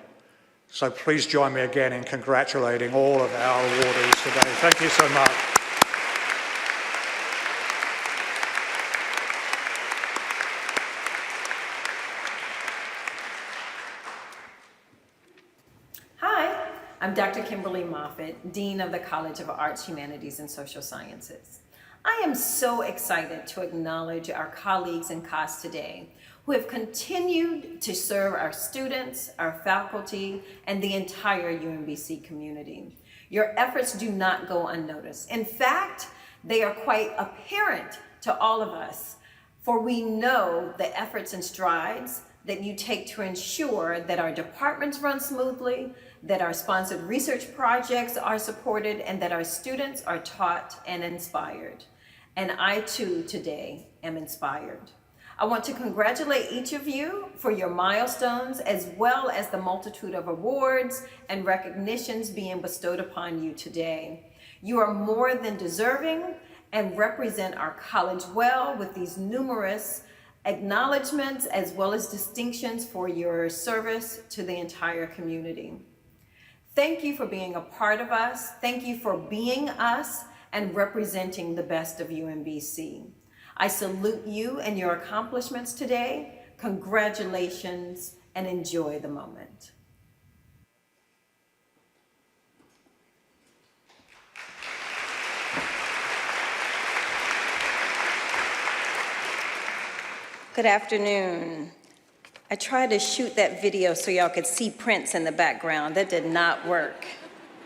So please join me again in congratulating all of our awardees today. Thank you so much. Hi, I'm Dr. Kimberly Moffitt, Dean of the College of Arts, Humanities, and Social Sciences. I am so excited to acknowledge our colleagues in COS today who have continued to serve our students, our faculty, and the entire UMBC community. Your efforts do not go unnoticed. In fact, they are quite apparent to all of us, for we know the efforts and strides that you take to ensure that our departments run smoothly, that our sponsored research projects are supported, and that our students are taught and inspired. And I too today am inspired. I want to congratulate each of you for your milestones, as well as the multitude of awards and recognitions being bestowed upon you today. You are more than deserving, and represent our college well with these numerous acknowledgments as well as distinctions for your service to the entire community. Thank you for being a part of us. Thank you for being us and representing the best of UMBC. I salute you and your accomplishments today. Congratulations and enjoy the moment. Good afternoon. I tried to shoot that video so y'all could see Prince in the background. That did not work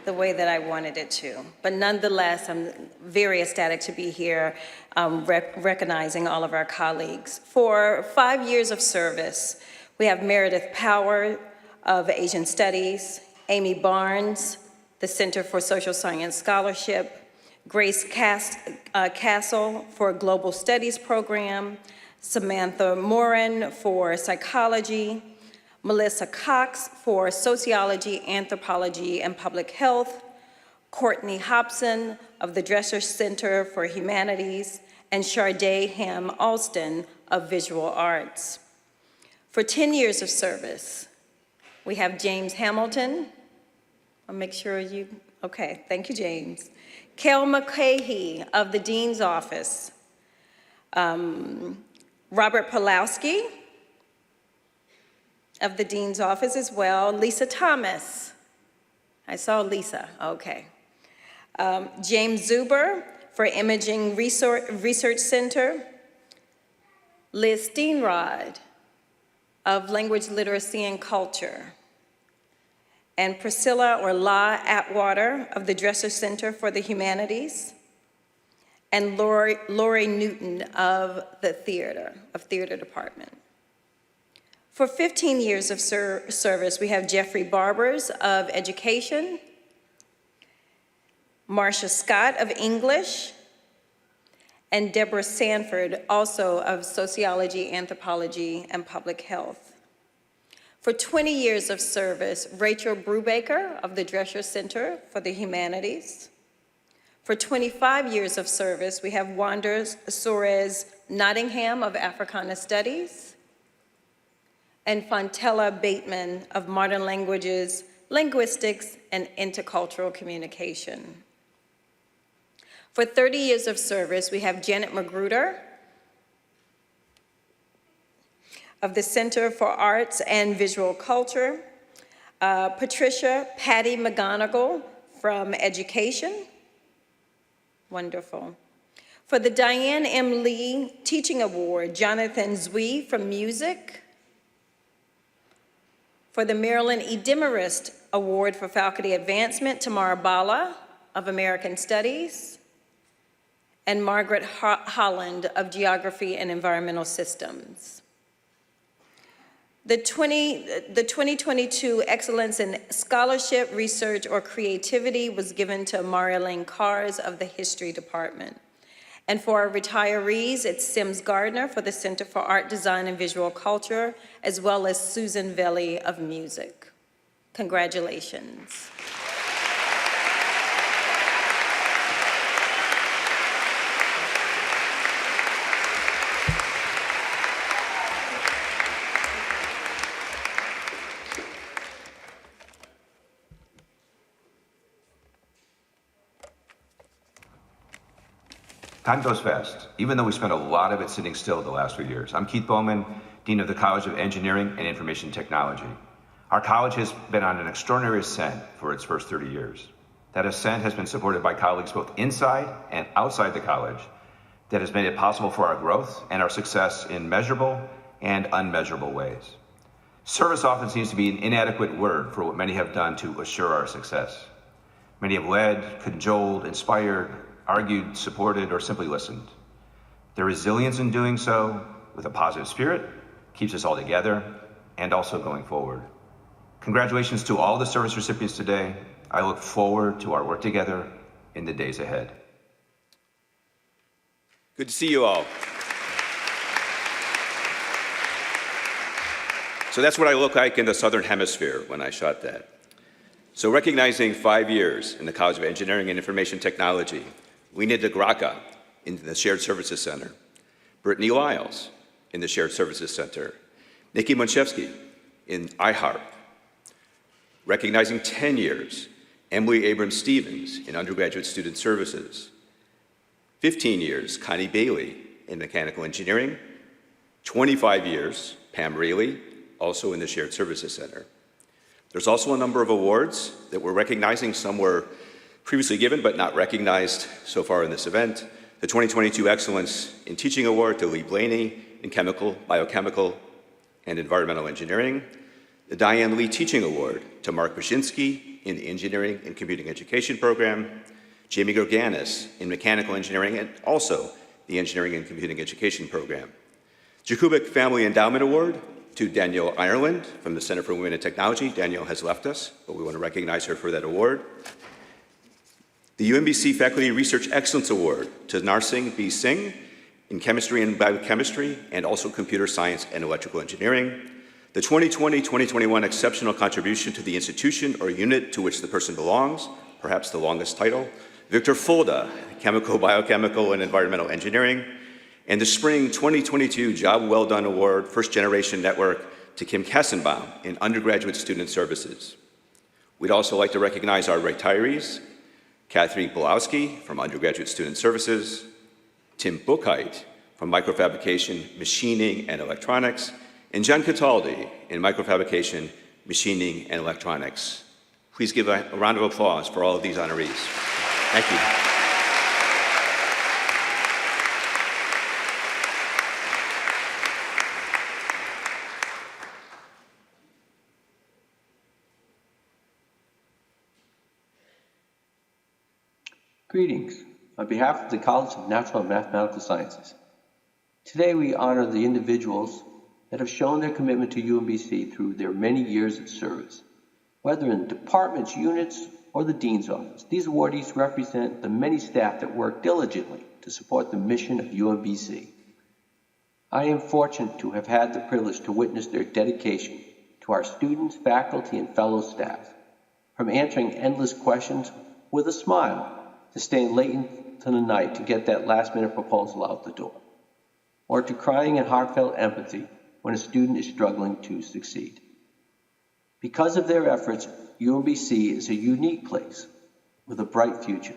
the way that I wanted it to. But nonetheless, I'm very ecstatic to be here recognizing all of our colleagues. For 5 years of service, we have Meredith Power of Asian Studies, Amy Barnes, the Center for Social Science Scholarship, Grace Castle for Global Studies Program, Samantha Morin for Psychology, Melissa Cox for Sociology, Anthropology, and Public Health, Courtney Hobson of the Dresser Center for Humanities, and Sharday Ham Alston of Visual Arts. For 10 years of service, we have James Hamilton. I'll make sure you, okay, thank you, James. Kel McCahey of the Dean's Office, Robert Pulowski of the Dean's Office as well, Lisa Thomas. I saw Lisa, okay. James Zuber for Imaging Research Center, Liz Steenrod of Language Literacy and Culture, and Priscilla or La Atwater of the Dresser Center for the Humanities, and Lori Newton of the Theater Department. For 15 years of service, we have Jeffrey Barbers of Education, Marcia Scott of English, and Deborah Sanford, also of Sociology, Anthropology, and Public Health. For 20 years of service, Rachel Brubaker of the Dresser Center for the Humanities. For 25 years of service, we have Wanda Suarez Nottingham of Africana Studies, and Fontella Bateman of Modern Languages, Linguistics, and Intercultural Communication. For 30 years of service, we have Janet Magruder of the Center for Arts and Visual Culture, Patricia Patty McGonigal from Education. Wonderful. For the Diane M. Lee Teaching Award, Jonathan Zui from Music. For the Marilyn E. Demarest Award for Faculty Advancement, Tamara Bala of American Studies, and Margaret Holland of Geography and Environmental Systems. The 2022 Excellence in Scholarship, Research, or Creativity was given to Maria Lane Kars of the History Department. And for our retirees, it's Sims Gardner for the Center for Art, Design, and Visual Culture, as well as Susan Velli of Music. Congratulations. Time goes fast, even though we spent a lot of it sitting still the last few years. I'm Keith Bowman, Dean of the College of Engineering and Information Technology. Our college has been on an extraordinary ascent for its first 30 years. That ascent has been supported by colleagues both inside and outside the college that has made it possible for our growth and our success in measurable and unmeasurable ways. Service often seems to be an inadequate word for what many have done to assure our success. Many have led, cajoled, inspired, argued, supported, or simply listened. Their resilience in doing so with a positive spirit keeps us all together and also going forward. Congratulations to all the service recipients today. I look forward to our work together in the days ahead. Good to see you all. So that's what I look like in the Southern Hemisphere when I shot that. So recognizing 5 years in the College of Engineering and Information Technology, we need the Graka, in the Shared Services Center, Brittany Lyles in the Shared Services Center, Nikki Munchevsky in iHeart. Recognizing 10 years, Emily Abrams-Stevens in Undergraduate Student Services. 15 years, Connie Bailey in Mechanical Engineering. 25 years, Pam Raley, also in the Shared Services Center. There's also a number of awards that we're recognizing. Some were previously given but not recognized so far in this event. The 2022 Excellence in Teaching Award to Lee Blaney in Chemical, Biochemical, and Environmental Engineering. The Diane Lee Teaching Award to Mark Brzezinski in the Engineering and Computing Education Program. Jamie Gorganis in Mechanical Engineering and also the Engineering and Computing Education Program. Jakubik Family Endowment Award to Danielle Ireland from the Center for Women in Technology. Danielle has left us, but we want to recognize her for that award. The UMBC Faculty Research Excellence Award to Narsingh B. Singh in Chemistry and Biochemistry and also Computer Science and Electrical Engineering. The 2020-2021 Exceptional Contribution to the institution or unit to which the person belongs, perhaps the longest title. Victor Fulda, Chemical, Biochemical, and Environmental Engineering. And the Spring 2022 Job Well Done Award, First Generation Network, to Kim Kessenbaum in Undergraduate Student Services. We'd also like to recognize our retirees, Catherine Pulowski from Undergraduate Student Services, Tim Bookheit from Microfabrication, Machining, and Electronics, and John Cataldi in Microfabrication, Machining, and Electronics. Please give a round of applause for all of these honorees. Thank you. Greetings. On behalf of the College of Natural and Mathematical Sciences, today we honor the individuals that have shown their commitment to UMBC through their many years of service, whether in departments, units, or the Dean's Office. These awardees represent the many staff that work diligently to support the mission of UMBC. I am fortunate to have had the privilege to witness their dedication to our students, faculty, and fellow staff, from answering endless questions with a smile to staying late into the night to get that last-minute proposal out the door, or to crying in heartfelt empathy when a student is struggling to succeed. Because of their efforts, UMBC is a unique place with a bright future.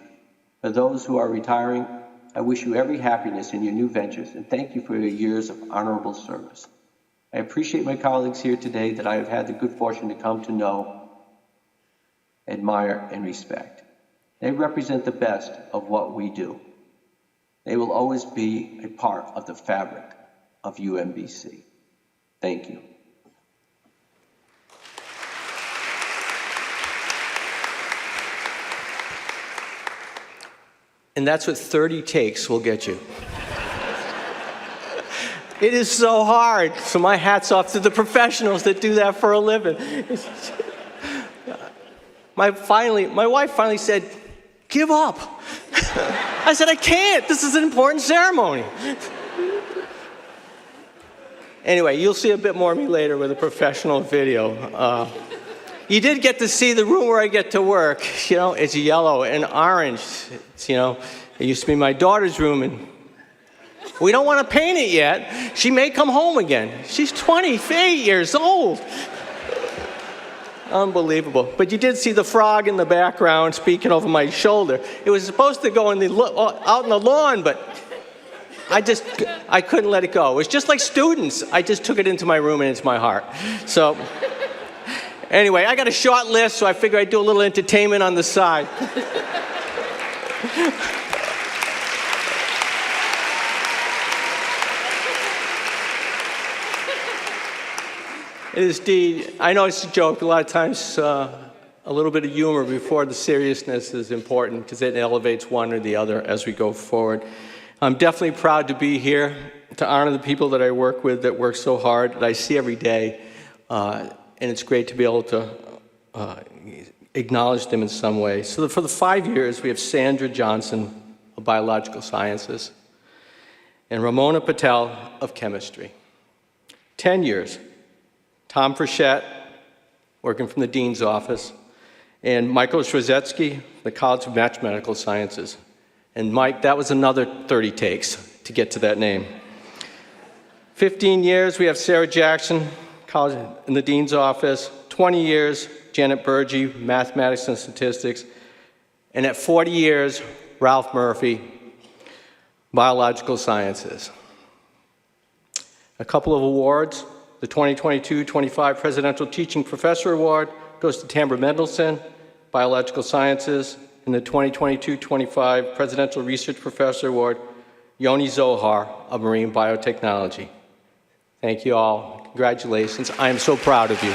For those who are retiring, I wish you every happiness in your new ventures and thank you for your years of honorable service. I appreciate my colleagues here today that I have had the good fortune to come to know, admire, and respect. They represent the best of what we do. They will always be a part of the fabric of UMBC. Thank you. And that's what 30 takes will get you. It is so hard. So my hat's off to the professionals that do that for a living. My wife finally said, "Give up." I said, "I can't. This is an important ceremony." Anyway, you'll see a bit more of me later with a professional video. You did get to see the room where I get to work. You know, it's yellow and orange. It's, you know, it used to be my daughter's room, and we don't want to paint it yet. She may come home again. She's 28 years old. Unbelievable. But you did see the frog in the background speaking over my shoulder. It was supposed to go out in the lawn, but I couldn't let it go. It was just like students. I just took it into my room and into my heart. So anyway, I got a short list, so I figured I'd do a little entertainment on the side. It is indeed, I know it's a joke, a lot of times a little bit of humor before the seriousness is important because it elevates one or the other as we go forward. I'm definitely proud to be here to honor the people that I work with that work so hard, that I see every day, and it's great to be able to acknowledge them in some way. So for the 5 years, we have Sandra Johnson of Biological Sciences and Ramona Patel of Chemistry. 10 years. Tom Frechette, working from the Dean's Office, and Michael Strzecki, the College of Mathematical Sciences. And Mike, that was another 30 takes to get to that name. 15 years, we have Sarah Jackson, college in the dean's office. 20 years, Janet Burgee, mathematics and statistics. And at 40 years, Ralph Murphy, biological sciences. A couple of awards. The 2022-25 Presidential Teaching Professor Award goes to Tambra Mendelson, biological sciences, and the 2022-25 Presidential Research Professor Award, Yoni Zohar of marine biotechnology. Thank you all. Congratulations. I am so proud of you.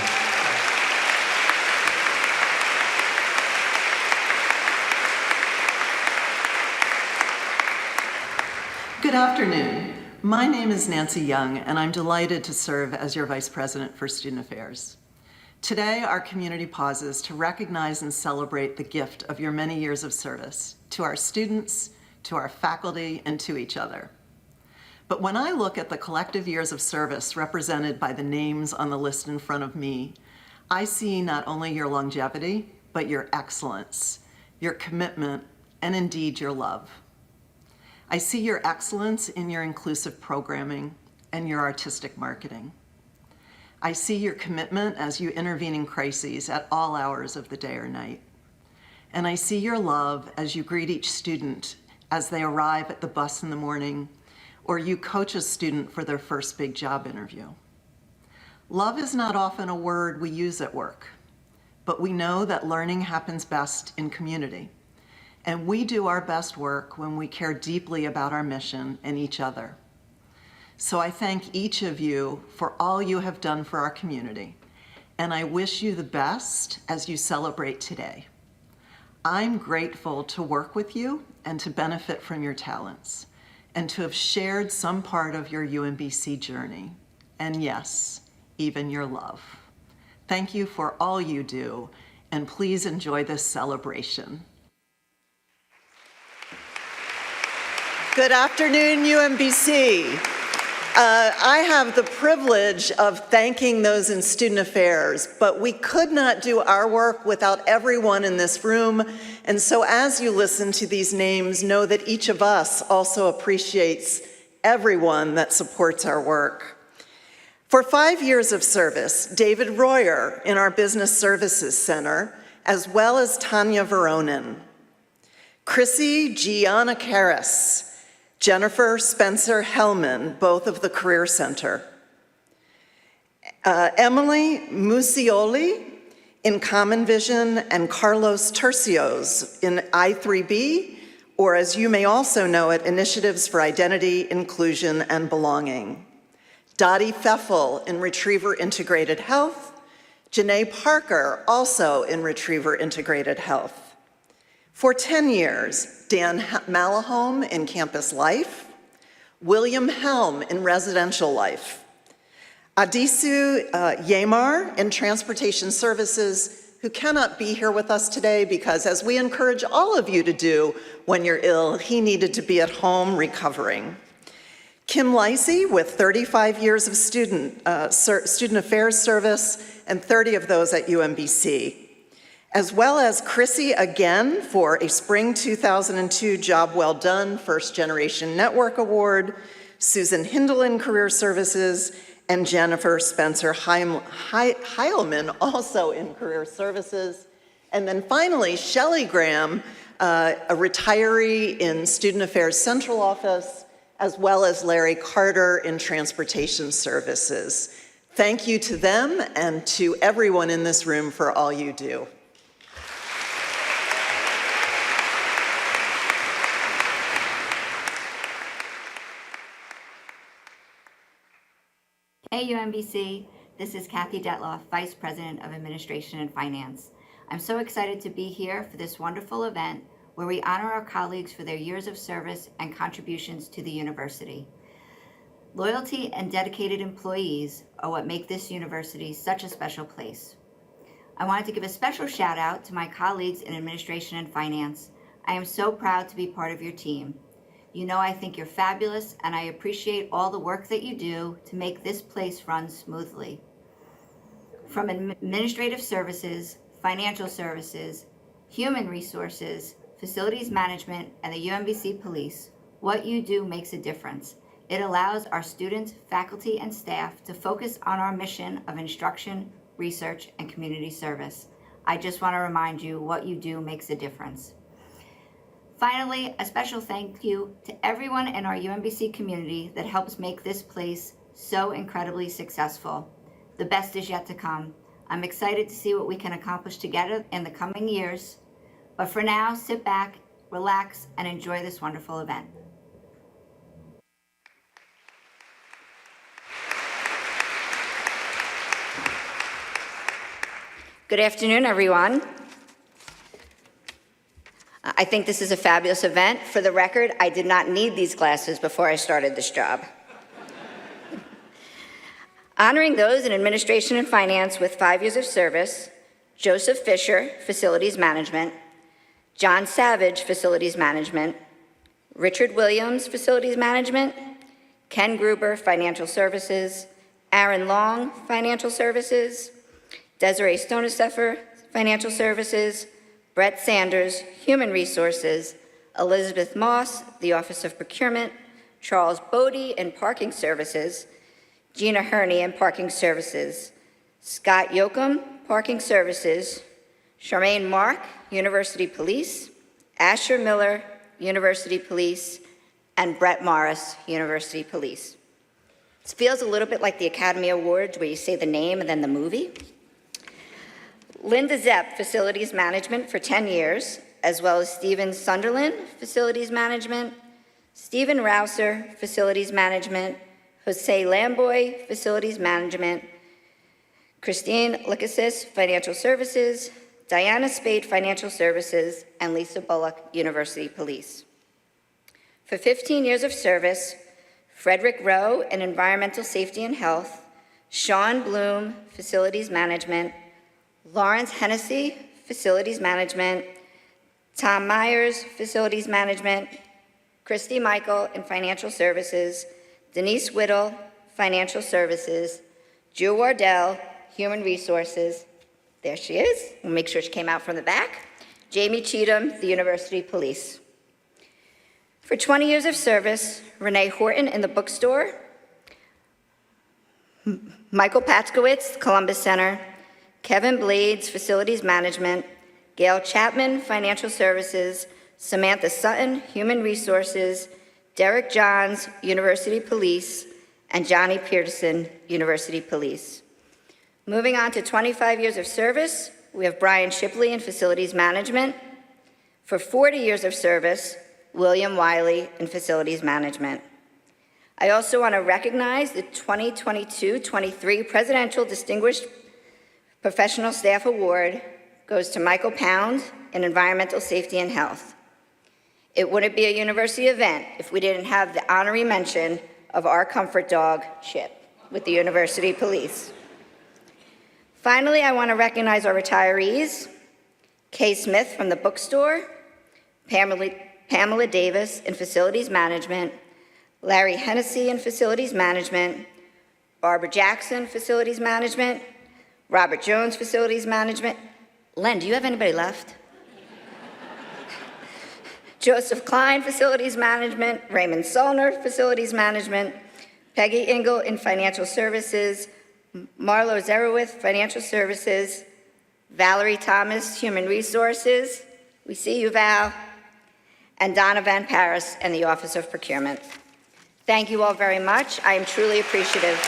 Good afternoon. My name is Nancy Young, and I'm delighted to serve as your Vice President for Student Affairs. Today, our community pauses to recognize and celebrate the gift of your many years of service to our students, to our faculty, and to each other. But when I look at the collective years of service represented by the names on the list in front of me, I see not only your longevity, but your excellence, your commitment, and indeed your love. I see your excellence in your inclusive programming and your artistic marketing. I see your commitment as you intervene in crises at all hours of the day or night. And I see your love as you greet each student as they arrive at the bus in the morning, or you coach a student for their first big job interview. Love is not often a word we use at work, but we know that learning happens best in community. And we do our best work when we care deeply about our mission and each other. So I thank each of you for all you have done for our community, and I wish you the best as you celebrate today. I'm grateful to work with you and to benefit from your talents, and to have shared some part of your UMBC journey, and yes, even your love. Thank you for all you do, and please enjoy this celebration. Good afternoon, UMBC. I have the privilege of thanking those in student affairs, but we could not do our work without everyone in this room. And so as you listen to these names, know that each of us also appreciates everyone that supports our work. For 5 years of service, David Royer in our Business Services Center, as well as Tanya Veronin, Chrissy Gianna Karras, Jennifer Spencer Hellman, both of the Career Center. Emily Musioli in Common Vision, and Carlos Tercios in I3B, or as you may also know it, Initiatives for Identity, Inclusion, and Belonging. Dottie Pfeffel in Retriever Integrated Health. Janae Parker, also in Retriever Integrated Health. For 10 years, Dan Malahome in Campus Life, William Helm in Residential Life, Adisu Yamar in Transportation Services, who cannot be here with us today because, as we encourage all of you to do when you're ill, he needed to be at home recovering. Kim Lacey with 35 years of student affairs service and 30 of those at UMBC. As well as Chrissy again for a Spring 2002 Job Well Done First Generation Network Award, Susan Hindle in Career Services, and Jennifer Spencer Heilman also in Career Services. And then finally, Shelley Graham, a retiree in Student Affairs Central Office, as well as Larry Carter in Transportation Services. Thank you to them and to everyone in this room for all you do. Hey UMBC, this is Kathy Detloff, Vice President of Administration and Finance. I'm so excited to be here for this wonderful event where we honor our colleagues for their years of service and contributions to the university. Loyalty and dedicated employees are what make this university such a special place. I wanted to give a special shout out to my colleagues in Administration and Finance. I am so proud to be part of your team. You know I think you're fabulous, and I appreciate all the work that you do to make this place run smoothly. From administrative services, financial services, human resources, facilities management, and the UMBC police, what you do makes a difference. It allows our students, faculty, and staff to focus on our mission of instruction, research, and community service. I just want to remind you, what you do makes a difference. Finally, a special thank you to everyone in our UMBC community that helps make this place so incredibly successful. The best is yet to come. I'm excited to see what we can accomplish together in the coming years. But for now, sit back, relax, and enjoy this wonderful event. Good afternoon, everyone. I think this is a fabulous event. For the record, I did not need these glasses before I started this job. Honoring those in administration and finance with 5 years of service: Joseph Fisher, Facilities Management; John Savage, Facilities Management; Richard Williams, Facilities Management; Ken Gruber, Financial Services; Aaron Long, Financial Services; Desiree Stonesteffer, Financial Services; Brett Sanders, Human Resources; Elizabeth Moss, the Office of Procurement; Charles Bodie in Parking Services; Gina Herney in Parking Services; Scott Yoakum, Parking Services; Charmaine Mark, University Police; Asher Miller, University Police; and Brett Morris, University Police. This feels a little bit like the Academy Awards, where you say the name and then the movie. Linda Zepp, Facilities Management for 10 years, as well as Stephen Sunderland, Facilities Management; Stephen Rouser, Facilities Management; Jose Lamboy, Facilities Management; Christine Likasis, Financial Services; Diana Spade, Financial Services; and Lisa Bullock, University Police. For 15 years of service, Frederick Rowe in Environmental Safety and Health; Sean Bloom, Facilities Management; Lawrence Hennessy, Facilities Management; Tom Myers, Facilities Management; Christy Michael in Financial Services; Denise Whittle, Financial Services; Drew Wardell, Human Resources. There she is. We'll make sure she came out from the back. Jamie Cheatham, the University Police. For 20 years of service, Renee Horton in the bookstore; Michael Patskowitz, Columbus Center; Kevin Blades, Facilities Management; Gail Chapman, Financial Services; Samantha Sutton, Human Resources; Derek Johns, University Police; and Johnny Peterson, University Police. Moving on to 25 years of service, we have Brian Shipley in Facilities Management. For 40 years of service, William Wiley in Facilities Management. I also want to recognize the 2022-23 Presidential Distinguished Professional Staff Award goes to Michael Pound in Environmental Safety and Health. It wouldn't be a university event if we didn't have the honorary mention of our comfort dog, Chip, with the University Police. Finally, I want to recognize our retirees: Kay Smith from the bookstore; Pamela Davis in Facilities Management; Larry Hennessy in Facilities Management; Barbara Jackson, Facilities Management; Robert Jones, Facilities Management. Len, do you have anybody left? Joseph Klein, Facilities Management; Raymond Solner, Facilities Management; Peggy Engel in Financial Services; Marlo Zerowith, Financial Services; Valerie Thomas, Human Resources. We see you, Val. And Donna Van Paris and the Office of Procurement. Thank you all very much. I am truly appreciative.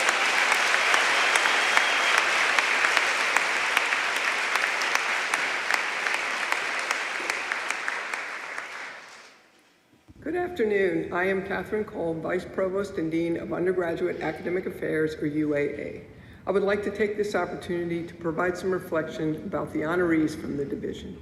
Good afternoon. I am Catherine Cole, Vice Provost and Dean of Undergraduate Academic Affairs, or UAA. I would like to take this opportunity to provide some reflection about the honorees from the division.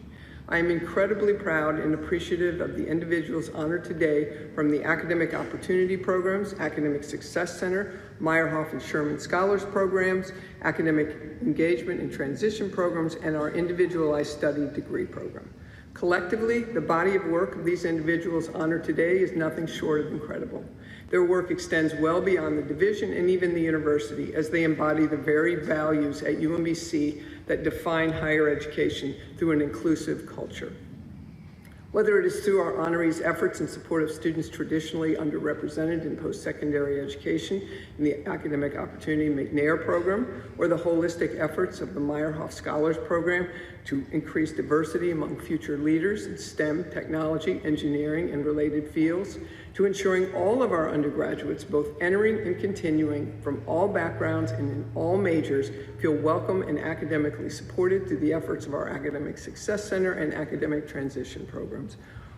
I am incredibly proud and appreciative of the individuals honored today from the Academic Opportunity Programs, Academic Success Center, Meyerhoff and Sherman Scholars Programs, Academic Engagement and Transition Programs, and our Individualized Study Degree Program. Collectively, the body of work of these individuals honored today is nothing short of incredible. Their work extends well beyond the division and even the university, as they embody the very values at UMBC that define higher education through an inclusive culture. Whether it is through our honorees' efforts in support of students traditionally underrepresented in post-secondary education in the Academic Opportunity McNair program, or the holistic efforts of the Meyerhoff Scholars Program to increase diversity among future leaders in STEM, technology, engineering, and related fields, to ensuring all of our undergraduates, both entering and continuing from all backgrounds and in all majors, feel welcome and academically supported through the efforts of our Academic Success Center and Academic Transition programs,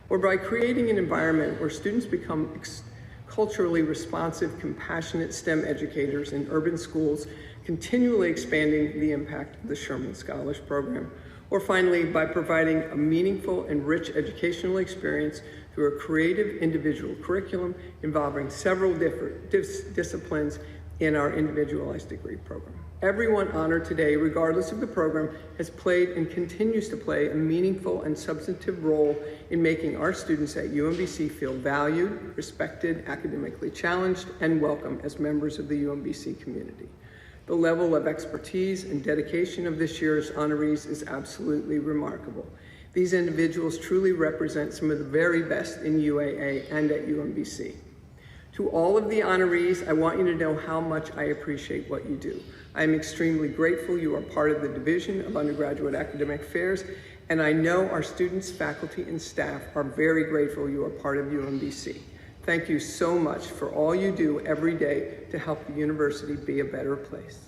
or by creating an environment where students become culturally responsive, compassionate STEM educators in urban schools, continually expanding the impact of the Sherman Scholars Program, or finally, by providing a meaningful and rich educational experience through a creative individual curriculum involving several different disciplines in our individualized degree program. Everyone honored today, regardless of the program, has played and continues to play a meaningful and substantive role in making our students at UMBC feel valued, respected, academically challenged, and welcome as members of the UMBC community. The level of expertise and dedication of this year's honorees is absolutely remarkable. These individuals truly represent some of the very best in UAA and at UMBC. To all of the honorees, I want you to know how much I appreciate what you do. I am extremely grateful you are part of the Division of Undergraduate Academic Affairs, and I know our students, faculty, and staff are very grateful you are part of UMBC. Thank you so much for all you do every day to help the university be a better place.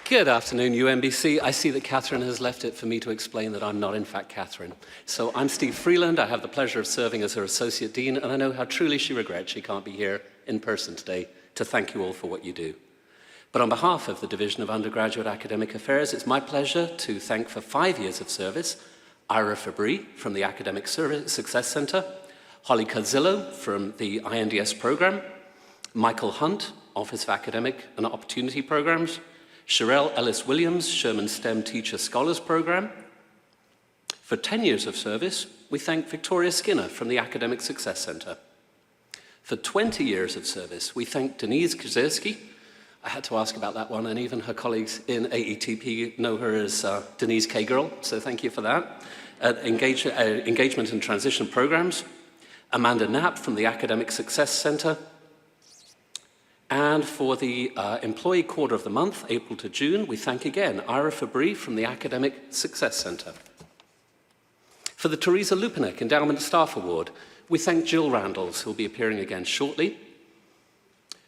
Good afternoon, UMBC. I see that Catherine has left it for me to explain that I'm not, in fact, Catherine. So I'm Steve Freeland. I have the pleasure of serving as her Associate Dean, and I know how truly she regrets she can't be here in person today to thank you all for what you do. But on behalf of the Division of Undergraduate Academic Affairs, it's my pleasure to thank for 5 years of service Ira Fabry from the Academic Success Center, Holly Curzillo from the INDS program, Michael Hunt, Office of Academic and Opportunity Programs, Sherelle Ellis-Williams, Sherman STEM Teacher Scholars Program. For 10 years of service, we thank Victoria Skinner from the Academic Success Center. For 20 years of service, we thank Denise Krzyzewski. I had to ask about that one, and even her colleagues in AETP know her as Denise K-Girl, so thank you for that. Engagement and Transition Programs, Amanda Knapp from the Academic Success Center. And for the Employee Quarter of the Month, April to June, we thank again Ira Fabry from the Academic Success Center. For the Teresa Lupinek Endowment Staff Award, we thank Jill Randalls, who will be appearing again shortly.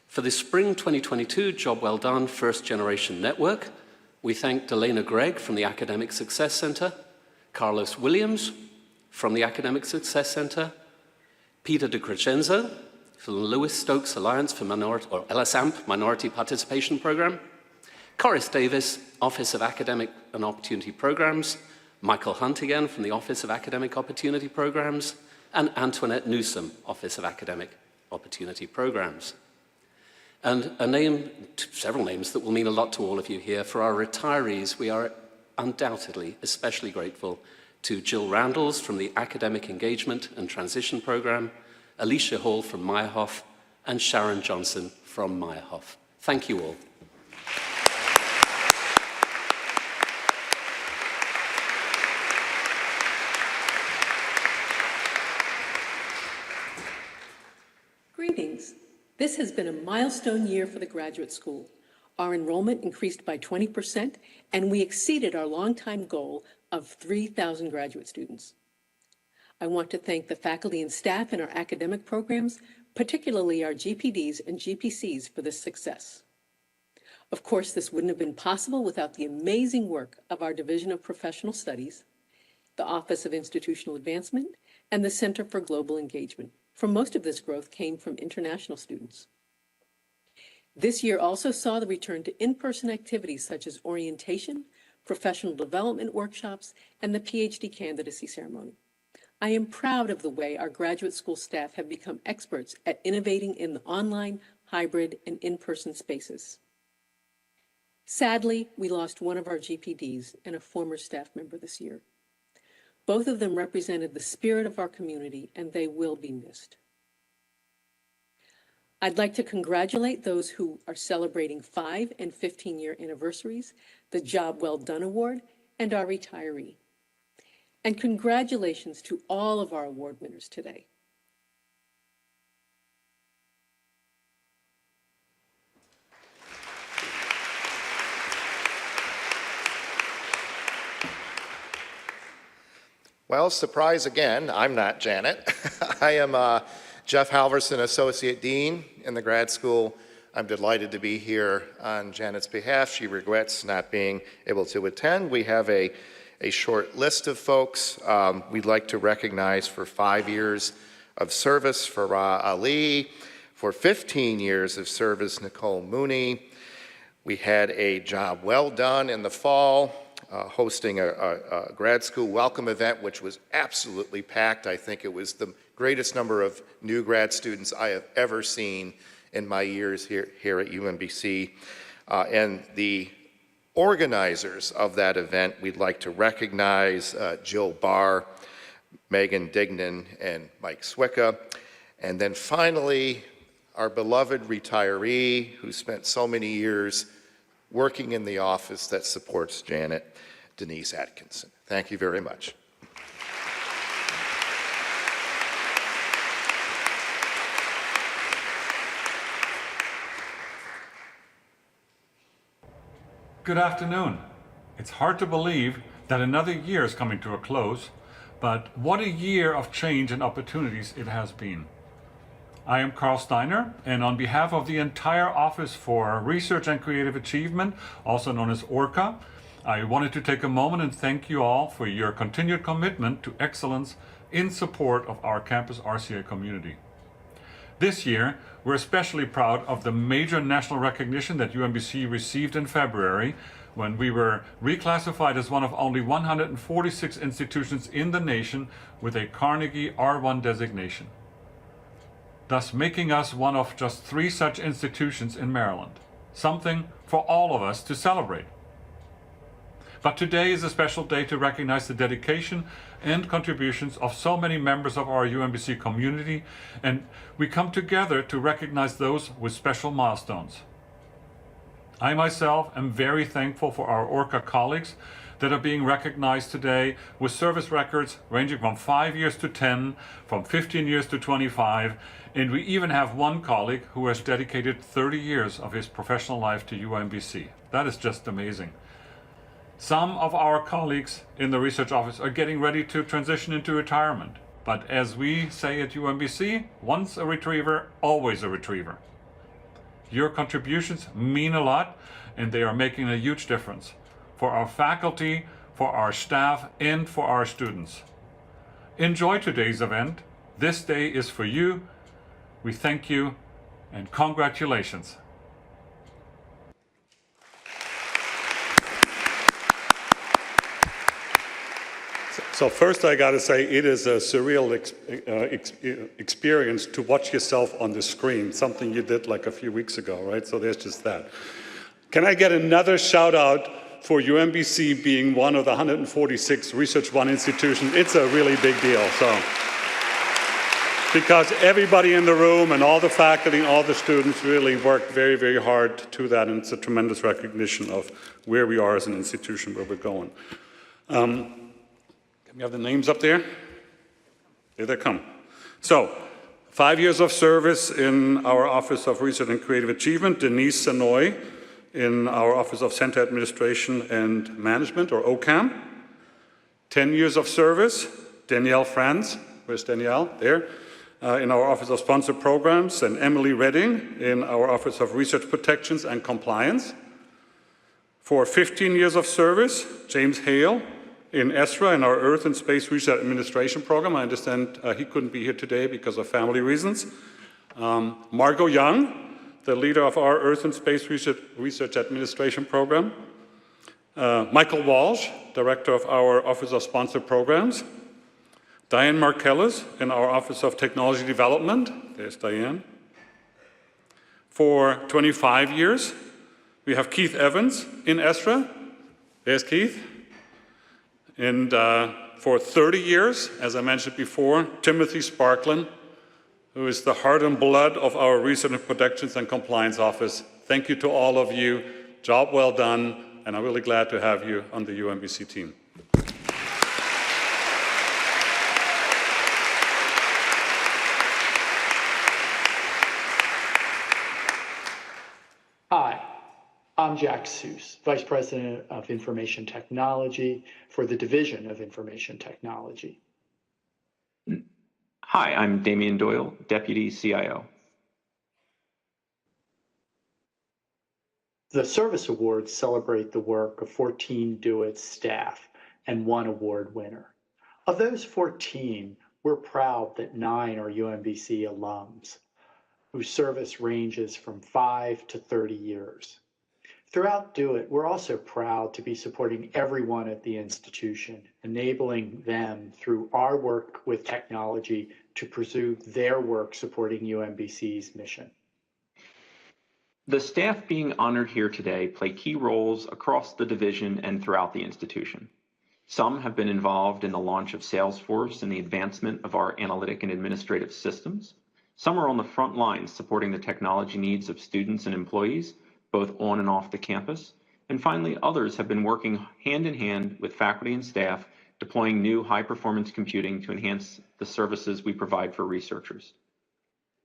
For the Spring 2022 Job Well Done First Generation Network, we thank Delana Gregg from the Academic Success Center, Carlos Williams from the Academic Success Center, Peter De Crescenzo from the Lewis Stokes Alliance for Minority, or LSAMP, Minority Participation Program, Corris Davis, Office of Academic and Opportunity Programs, Michael Hunt again from the Office of Academic Opportunity Programs, and Antoinette Newsom, Office of Academic Opportunity Programs. And several names that will mean a lot to all of you here. For our retirees, we are undoubtedly especially grateful to Jill Randalls from the Academic Engagement and Transition Program, Alicia Hall from Meyerhoff, and Sharon Johnson from Meyerhoff. Thank you all. Greetings. This has been a milestone year for the graduate school. Our enrollment increased by 20%, and we exceeded our longtime goal of 3,000 graduate students. I want to thank the faculty and staff in our academic programs, particularly our GPDs and GPCs, for this success. Of course, this wouldn't have been possible without the amazing work of our Division of Professional Studies, the Office of Institutional Advancement, and the Center for Global Engagement, for most of this growth came from international students. This year also saw the return to in-person activities such as orientation, professional development workshops, and the PhD candidacy ceremony. I am proud of the way our graduate school staff have become experts at innovating in the online, hybrid, and in-person spaces. Sadly, we lost one of our GPDs and a former staff member this year. Both of them represented the spirit of our community, and they will be missed. I'd like to congratulate those who are celebrating 5 and 15-year anniversaries, the Job Well Done Award, and our retiree. And congratulations to all of our award winners today. Well, surprise again, I'm not Janet. I am Jeff Halverson, Associate Dean in the grad school. I'm delighted to be here on Janet's behalf. She regrets not being able to attend. We have a short list of folks we'd like to recognize for 5 years of service, Farah Ali, for 15 years of service, Nicole Mooney. We had a job well done in the fall, hosting a grad school welcome event, which was absolutely packed. I think it was the greatest number of new grad students I have ever seen in my years here at UMBC. And the organizers of that event, we'd like to recognize Jill Barr, Megan Dignan, and Mike Swicka. And then finally, our beloved retiree who spent so many years working in the office that supports Janet, Denise Atkinson. Thank you very much. Good afternoon. It's hard to believe that another year is coming to a close, but what a year of change and opportunities it has been. I am Carl Steiner, and on behalf of the entire Office for Research and Creative Achievement, also known as ORCA, I wanted to take a moment and thank you all for your continued commitment to excellence in support of our campus RCA community. This year, we're especially proud of the major national recognition that UMBC received in February when we were reclassified as one of only 146 institutions in the nation with a Carnegie R1 designation, thus making us one of just 3 such institutions in Maryland, something for all of us to celebrate. But today is a special day to recognize the dedication and contributions of so many members of our UMBC community, and we come together to recognize those with special milestones. I myself am very thankful for our ORCA colleagues that are being recognized today with service records ranging from 5 years to 10, from 15 years to 25, and we even have one colleague who has dedicated 30 years of his professional life to UMBC. That is just amazing. Some of our colleagues in the research office are getting ready to transition into retirement. But as we say at UMBC, once a retriever, always a retriever. Your contributions mean a lot, and they are making a huge difference for our faculty, for our staff, and for our students. Enjoy today's event. This day is for you. We thank you, and congratulations. So first I got to say it is a surreal experience to watch yourself on the screen, something you did like a few weeks ago, right? So there's just that. Can I get another shout out for UMBC being one of the 146 Research One institutions? It's a really big deal. So, because everybody in the room and all the faculty and all the students really worked very, very hard to that, and it's a tremendous recognition of where we are as an institution, where we're going. Can we have the names up there? Here they come. So, 5 years of service in our Office of Research and Creative Achievement, Denise Sanoy in our Office of Center Administration and Management, or OCAM. 10 years of service, Danielle Franz, where's Danielle? There. In our Office of Sponsored Programs, and Emily Redding in our Office of Research Protections and Compliance. For 15 years of service, James Hale in ESRA in our Earth and Space Research Administration Program. I understand he couldn't be here today because of family reasons. Margot Young, the leader of our Earth and Space Research Administration Program. Michael Walsh, director of our Office of Sponsored Programs. Diane Markellis in our Office of Technology Development. There's Diane. For 25 years, we have Keith Evans in ESRA. There's Keith. And for 30 years, as I mentioned before, Timothy Sparklin who is the heart and blood of our Research and Protections and Compliance Office. Thank you to all of you. Job well done, and I'm really glad to have you on the UMBC team. Hi, I'm Jack Seuss, Vice President of Information Technology for the Division of Information Technology. Hi, I'm Damian Doyle, Deputy CIO. The service awards celebrate the work of 14 DoIT staff and 1 award winner. Of those 14, we're proud that 9 are UMBC alums, whose service ranges from 5 to 30 years. Throughout DoIT, we're also proud to be supporting everyone at the institution, enabling them through our work with technology to pursue their work supporting UMBC's mission. The staff being honored here today play key roles across the division and throughout the institution. Some have been involved in the launch of Salesforce and the advancement of our analytic and administrative systems. Some are on the front lines supporting the technology needs of students and employees, both on and off the campus. And finally, others have been working hand in hand with faculty and staff, deploying new high-performance computing to enhance the services we provide for researchers.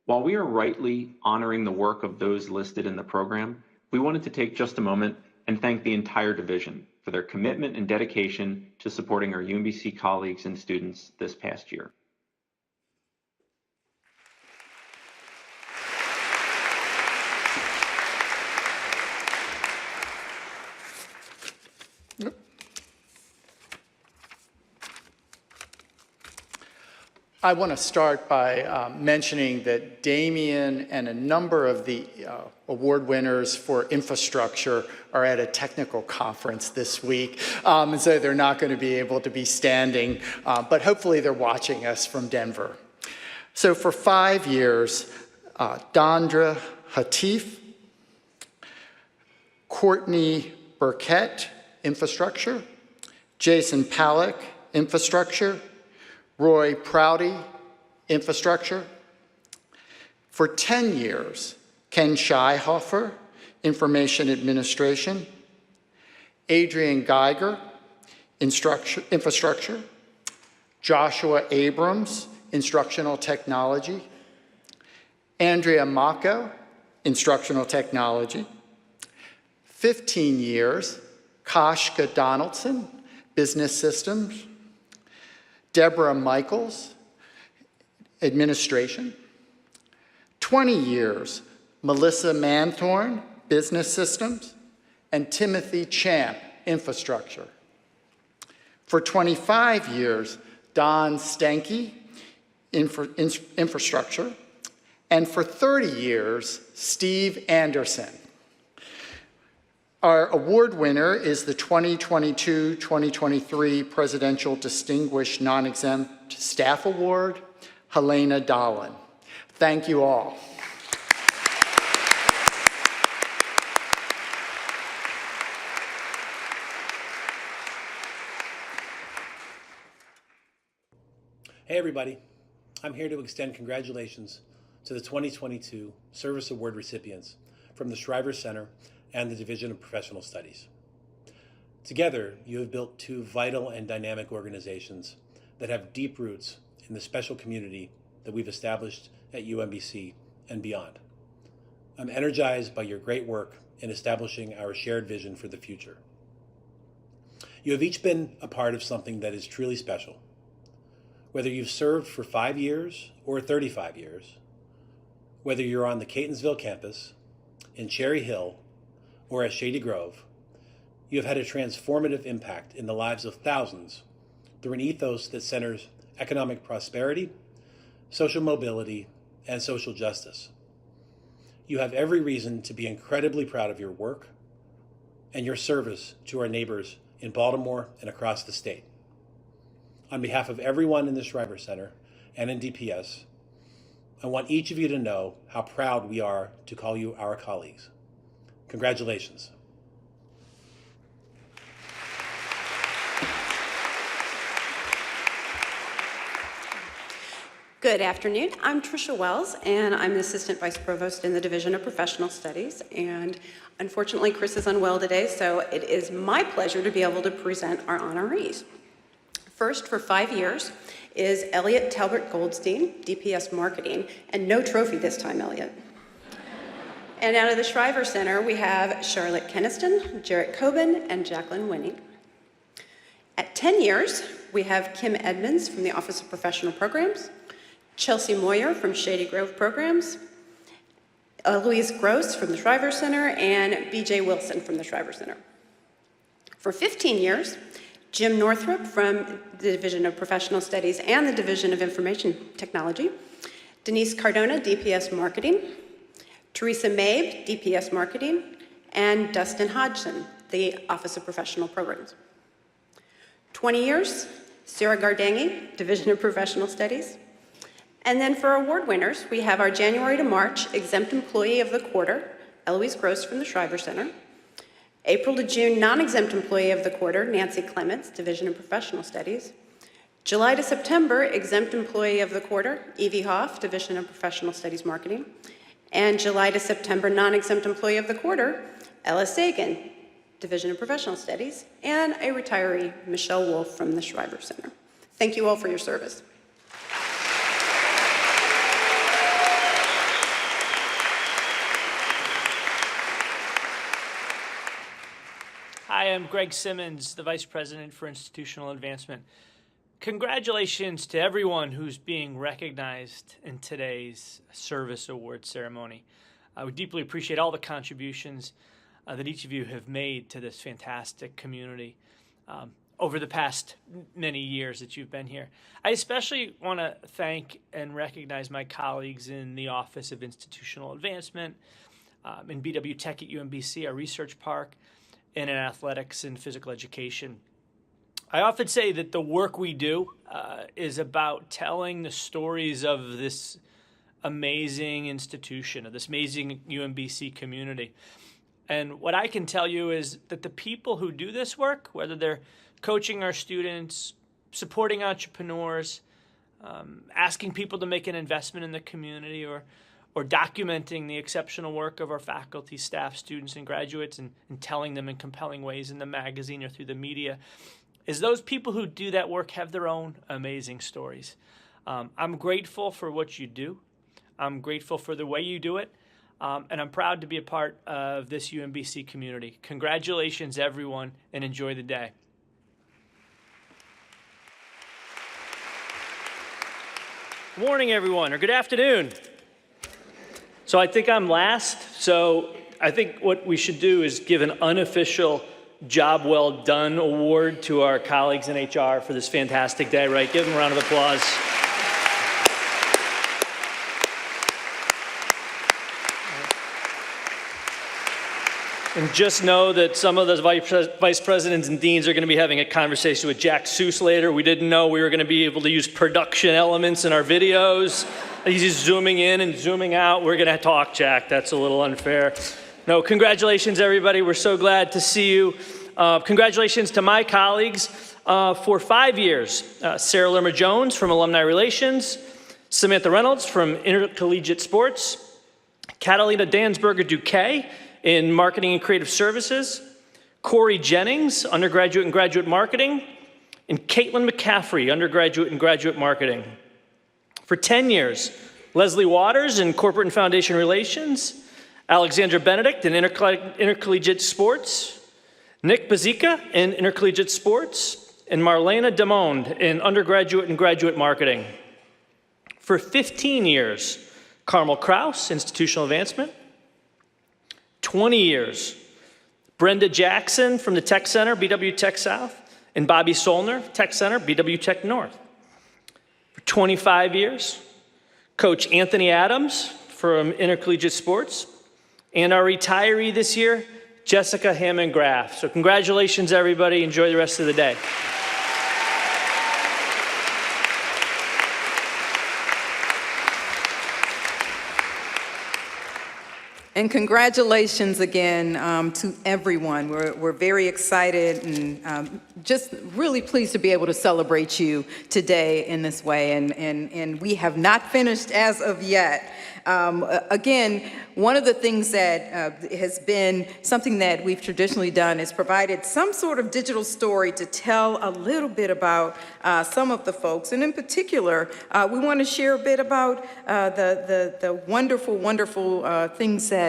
While we are rightly honoring the work of those listed in the program, we wanted to take just a moment and thank the entire division for their commitment and dedication to supporting our UMBC colleagues and students this past year. I want to start by mentioning that Damien and a number of the award winners for infrastructure are at a technical conference this week, and so they're not going to be able to be standing, but hopefully they're watching us from Denver. So for 5 years, Dondra Hatif, Courtney Burkett, infrastructure, Jason Palick, infrastructure, Roy Prouty, infrastructure. For 10 years, Ken Scheihofer, information administration, Adrian Geiger, infrastructure, Joshua Abrams, instructional technology, Andrea Mako, instructional technology. 15 years, Kashka Donaldson, business systems, Deborah Michaels, administration. 20 years, Melissa Manthorn, business systems, and Timothy Champ, infrastructure. For 25 years, Don Stanky, infrastructure. And for 30 years, Steve Anderson. Our award winner is the 2022-2023 Presidential Distinguished Non-Exempt Staff Award, Helena Dolan. Thank you all. Hey everybody, I'm here to extend congratulations to the 2022 Service Award recipients from the Shriver Center and the Division of Professional Studies. Together, you have built 2 vital and dynamic organizations that have deep roots in the special community that we've established at UMBC and beyond. I'm energized by your great work in establishing our shared vision for the future. You have each been a part of something that is truly special. Whether you've served for 5 years or 35 years, whether you're on the Catonsville campus, in Cherry Hill, or at Shady Grove, you have had a transformative impact in the lives of thousands through an ethos that centers economic prosperity, social mobility, and social justice. You have every reason to be incredibly proud of your work and your service to our neighbors in Baltimore and across the state. On behalf of everyone in the Shriver Center and in DPS, I want each of you to know how proud we are to call you our colleagues. Congratulations. Good Good afternoon. I'm Tricia Wells, and I'm the Assistant Vice Provost in the Division of Professional Studies. And unfortunately, Chris is unwell today, so it is my pleasure to be able to present our honorees. First, for 5 years, is Elliot Talbot Goldstein, DPS Marketing, and no trophy this time, Elliot. And out of the Shriver Center, we have Charlotte Keniston, Jarrett Coben, and Jacqueline Winning. At 10 years, we have Kim Edmonds from the Office of Professional Programs, Chelsea Moyer from Shady Grove Programs, Louise Gross from the Shriver Center, and BJ Wilson from the Shriver Center. For 15 years, Jim Northrup from the Division of Professional Studies and the Division of Information Technology, Denise Cardona, DPS Marketing, Teresa Mabe, DPS Marketing, and Dustin Hodgson, the Office of Professional Programs. 20 years, Sarah Gardangi, Division of Professional Studies. And then for award winners, we have our January to March Exempt Employee of the Quarter, Eloise Gross from the Shriver Center. April to June Non-Exempt Employee of the Quarter, Nancy Clements, Division of Professional Studies. July to September Exempt Employee of the Quarter, Evie Hoff, Division of Professional Studies Marketing. And July to September Non-Exempt Employee of the Quarter, Ella Sagan, Division of Professional Studies, and a retiree, Michelle Wolf from the Shriver Center. Thank you all for your service. Hi, I'm Greg Simmons, the Vice President for Institutional Advancement. Congratulations to everyone who's being recognized in today's service award ceremony. I would deeply appreciate all the contributions that each of you have made to this fantastic community over the past many years that you've been here. I especially want to thank and recognize my colleagues in the Office of Institutional Advancement, in BW Tech at UMBC, our research park, and in athletics and physical education. I often say that the work we do is about telling the stories of this amazing institution, of this amazing UMBC community. And what I can tell you is that the people who do this work, whether they're coaching our students, supporting entrepreneurs, asking people to make an investment in the community, or documenting the exceptional work of our faculty, staff, students, and graduates, and telling them in compelling ways in the magazine or through the media, is those people who do that work have their own amazing stories. I'm grateful for what you do. I'm grateful for the way you do it. And I'm proud to be a part of this UMBC community. Congratulations, everyone, and enjoy the day. Good morning, everyone, or good afternoon. So I think I'm last, so I think what we should do is give an unofficial Job Well Done award to our colleagues in HR for this fantastic day, right? Give them a round of applause. And just know that some of those vice presidents and deans are going to be having a conversation with Jack Seuss later. We didn't know we were going to be able to use production elements in our videos. He's just zooming in and zooming out. We're going to talk, Jack. That's a little unfair. No, congratulations, everybody. We're so glad to see you. Congratulations to my colleagues for 5 years. Sarah Lerma Jones from Alumni Relations, Samantha Reynolds from Intercollegiate Sports, Catalina Dansberger Duque in Marketing and Creative Services, Corey Jennings, Undergraduate and Graduate Marketing, and Caitlin McCaffrey, Undergraduate and Graduate Marketing. For 10 years, Leslie Waters in Corporate and Foundation Relations, Alexandra Benedict in Intercollegiate Sports, Nick Bazika in Intercollegiate Sports, and Marlena Demonde in Undergraduate and Graduate Marketing. For 15 years, Carmel Kraus, Institutional Advancement. 20 years, Brenda Jackson from the Tech Center, BW Tech South, and Bobby Solner, Tech Center, BW Tech North. For 25 years, Coach Anthony Adams from Intercollegiate Sports, and our retiree this year, Jessica Hammond-Graff. So congratulations, everybody. Enjoy the rest of the day. And congratulations again to everyone. We're very excited and just really pleased to be able to celebrate you today in this way. And we have not finished as of yet. Again, one of the things that has been something that we've traditionally done is provided some sort of digital story to tell a little bit about some of the folks. And in particular, we want to share a bit about the wonderful, wonderful things that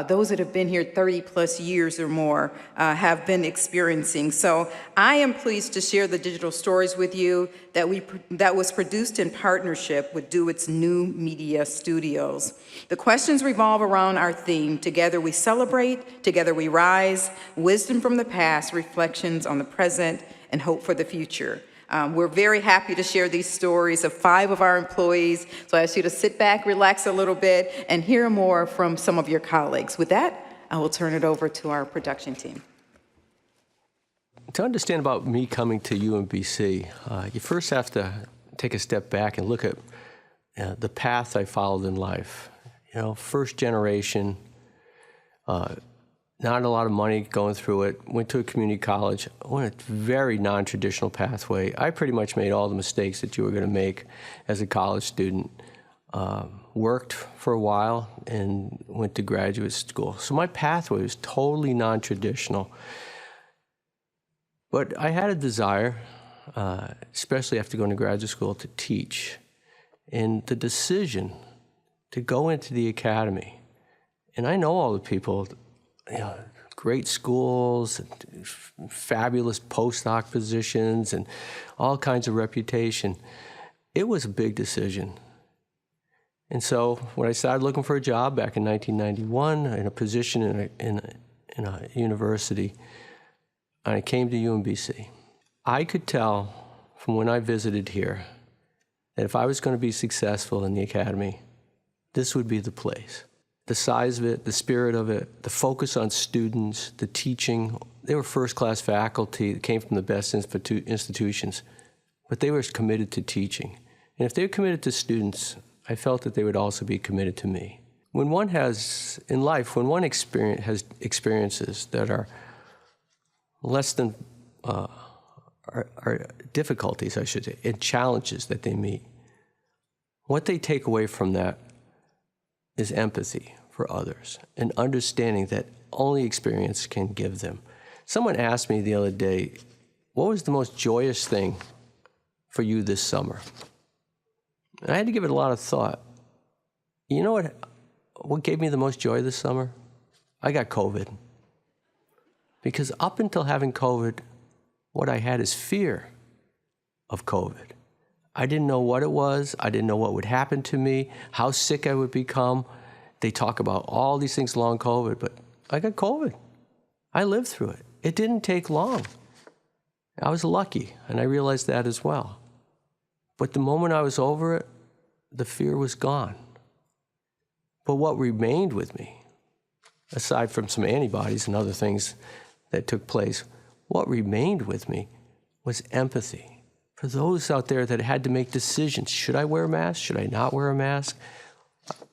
those that have been here 30 plus years or more have been experiencing. So I am pleased to share the digital stories with you that was produced in partnership with Do It's New Media Studios. The questions revolve around our theme, Together We Celebrate, Together We Rise, Wisdom from the Past, Reflections on the Present, and Hope for the Future. We're very happy to share these stories of 5 of our employees, so I ask you to sit back, relax a little bit, and hear more from some of your colleagues. With that, I will turn it over to our production team. To understand about me coming to UMBC, you first have to take a step back and look at the path I followed in life. You know, first generation, not a lot of money going through it, went to a community college, went a very non-traditional pathway. I pretty much made all the mistakes that you were going to make as a college student. Worked for a while and went to graduate school. So my pathway was totally non-traditional. But I had a desire, especially after going to graduate school, to teach. And the decision to go into the academy, and I know all the people, you know, great schools, and fabulous postdoc positions, and all kinds of reputation. It was a big decision. And so when I started looking for a job back in 1991 in a position in a university, I came to UMBC. I could tell from when I visited here that if I was going to be successful in the academy, this would be the place. The size of it, the spirit of it, the focus on students, the teaching. They were first-class faculty that came from the best institutions, but they were committed to teaching. And if they were committed to students, I felt that they would also be committed to me. When one has, in life, when one has experiences that are less than, are difficulties, I should say, and challenges that they meet, what they take away from that is empathy for others and understanding that only experience can give them. Someone asked me the other day, what was the most joyous thing for you this summer? And I had to give it a lot of thought. You know what gave me the most joy this summer? I got COVID. Because up until having COVID, what I had is fear of COVID. I didn't know what it was. I didn't know what would happen to me, how sick I would become. They talk about all these things long COVID, but I got COVID. I lived through it. It didn't take long. I was lucky, and I realized that as well. But the moment I was over it, the fear was gone. But what remained with me, aside from some antibodies and other things that took place, what remained with me was empathy for those out there that had to make decisions. Should I wear a mask? Should I not wear a mask?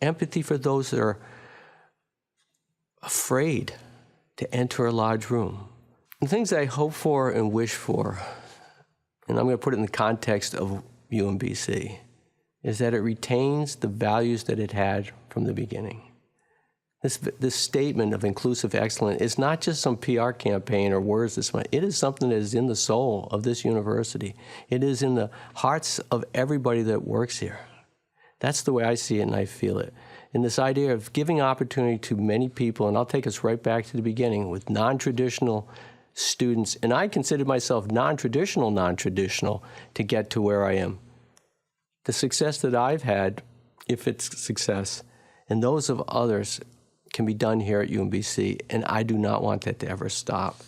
Empathy for those that are afraid to enter a large room. The things I hope for and wish for, and I'm going to put it in the context of UMBC, is that it retains the values that it had from the beginning. This statement of inclusive excellence is not just some PR campaign or words this month. It is something that is in the soul of this university. It is in the hearts of everybody that works here. That's the way I see it and I feel it. And this idea of giving opportunity to many people, and I'll take us right back to the beginning with non-traditional students, and I consider myself non-traditional to get to where I am. The success that I've had, if it's success, and those of others can be done here at UMBC, and I do not want that to ever stop.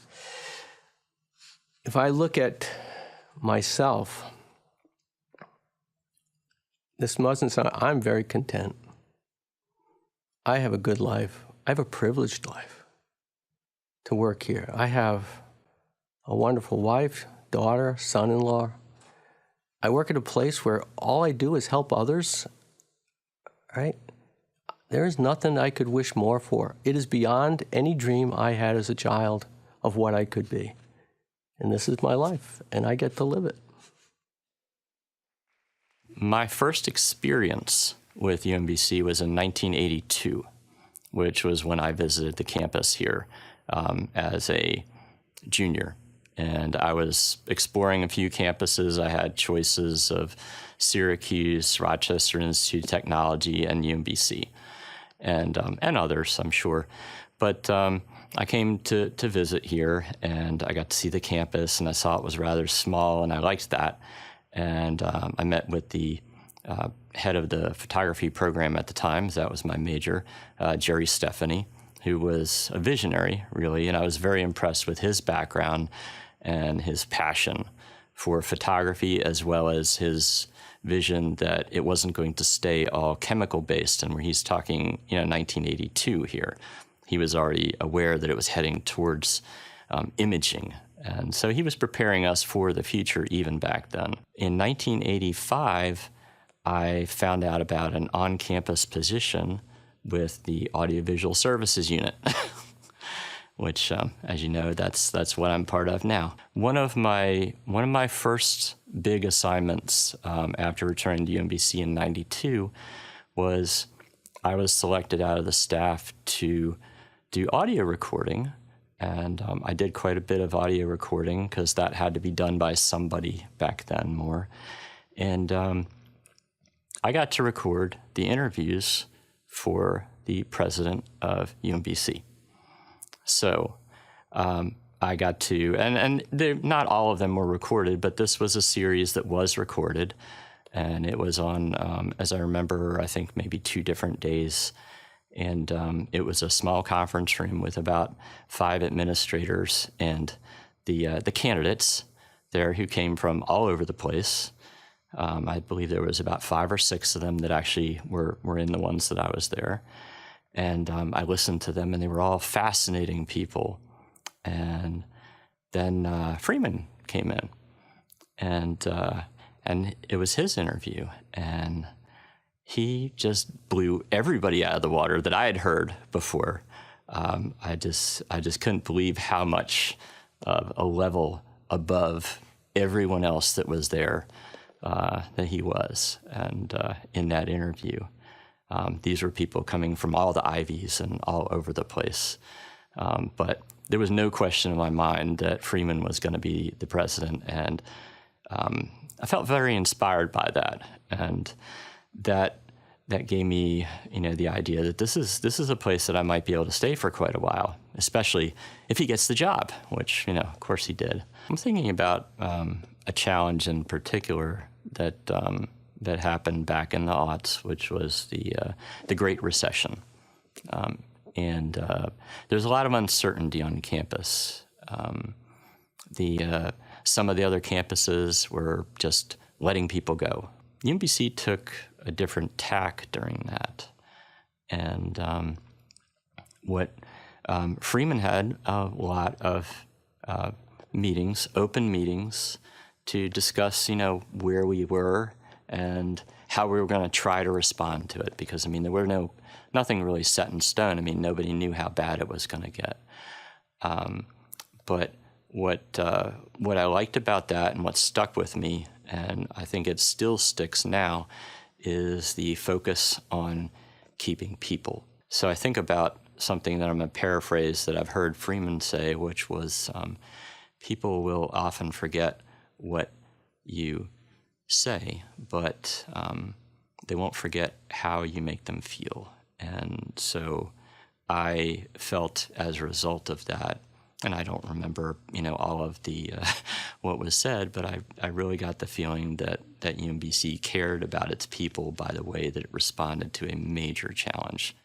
If I look at myself, this mustn't sound, I'm very content. I have a good life. I have a privileged life to work here. I have a wonderful wife, daughter, son-in-law. I work at a place where all I do is help others, right? There is nothing I could wish more for. It is beyond any dream I had as a child of what I could be. And this is my life, and I get to live it. My first experience with UMBC was in 1982, which was when I visited the campus here as a junior. And I was exploring a few campuses. I had choices of Syracuse, Rochester Institute of Technology, and UMBC, and others, I'm sure. But I came to visit here, and I got to see the campus, and I saw it was rather small, and I liked that. And I met with the head of the photography program at the time, that was my major, Jerry Stephanie, who was a visionary, really, and I was very impressed with his background and his passion for photography, as well as his vision that it wasn't going to stay all chemical-based, and where he's talking, 1982 here. He was already aware that it was heading towards imaging. And so he was preparing us for the future even back then. In 1985, I found out about an on-campus position with the Audiovisual Services Unit, which, as you know, that's what I'm part of now. One of my first big assignments after returning to UMBC in '92 was I was selected out of the staff to do audio recording. And I did quite a bit of audio recording because that had to be done by somebody back then more. And I got to record the interviews for the president of UMBC. So I got to, and not all of them were recorded, but this was a series that was recorded. And it was on, as I remember, I think maybe 2 different days. And it was a small conference room with about 5 administrators and the candidates there who came from all over the place. I believe there was about 5 or 6 of them that actually were in the ones that I was there. And I listened to them, and they were all fascinating people. And then Freeman came in, and it was his interview, and he just blew everybody out of the water that I had heard before. I just couldn't believe how much of a level above everyone else that was there that he was. And in that interview, these were people coming from all the Ivies and all over the place. But there was no question in my mind that Freeman was going to be the president, and I felt very inspired by that. And that gave me, the idea that this is a place that I might be able to stay for quite a while, especially if he gets the job, which, of course he did. I'm thinking about a challenge in particular that happened back in the aughts, which was the Great Recession. And there's a lot of uncertainty on campus. Some of the other campuses were just letting people go. UMBC took a different tack during that. And what Freeman had a lot of meetings, open meetings, to discuss, where we were and how we were going to try to respond to it. Because, there were nothing really set in stone. Nobody knew how bad it was going to get. But what I liked about that and what stuck with me, and I think it still sticks now, is the focus on keeping people. So I think about something that I'm going to paraphrase that I've heard Freeman say, which was, people will often forget what you say, but they won't forget how you make them feel. And so I felt as a result of that, and I don't remember, all of the what was said, but I really got the feeling that UMBC cared about its people by the way that it responded to a major challenge.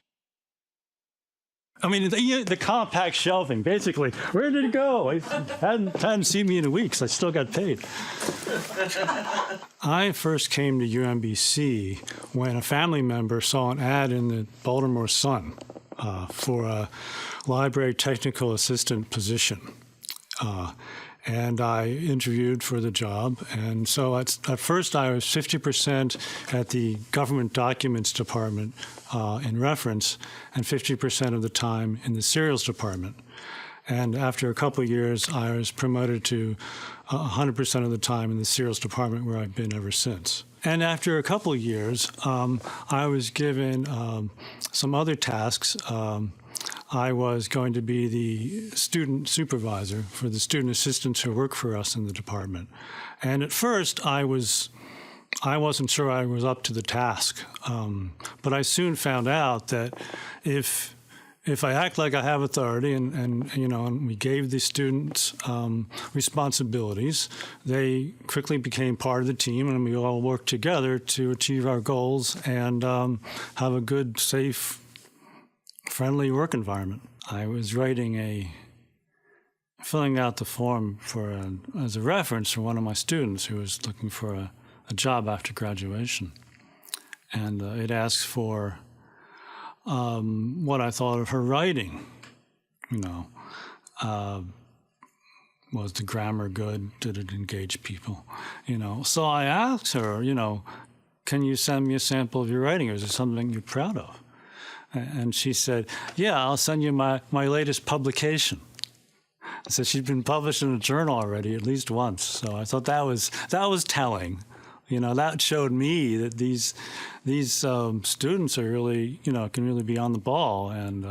The compact shelving, basically, where did it go? I hadn't seen me in weeks. I still got paid. I first came to UMBC when a family member saw an ad in the Baltimore Sun for a library technical assistant position. and I interviewed for the job. And so at first I was 50% at the government documents department in reference and 50% of the time in the serials department. And after a couple of years, I was promoted to 100% of the time in the serials department, where I've been ever since. And after a couple of years, I was given some other tasks. I was going to be the student supervisor for the student assistants who work for us in the department. And at first, I wasn't sure I was up to the task. But I soon found out that if I act like I have authority and we gave the students responsibilities, they quickly became part of the team, and we all worked together to achieve our goals and have a good, safe, friendly work environment. I was filling out the form as a reference for one of my students who was looking for a job after graduation. And it asks for what I thought of her writing. Was the grammar good? Did it engage people? So I asked her, can you send me a sample of your writing? Or is it something you're proud of? And she said, yeah, I'll send you my latest publication. So she'd been published in a journal already at least once. So I thought that was telling. That showed me that these students are really, can really be on the ball and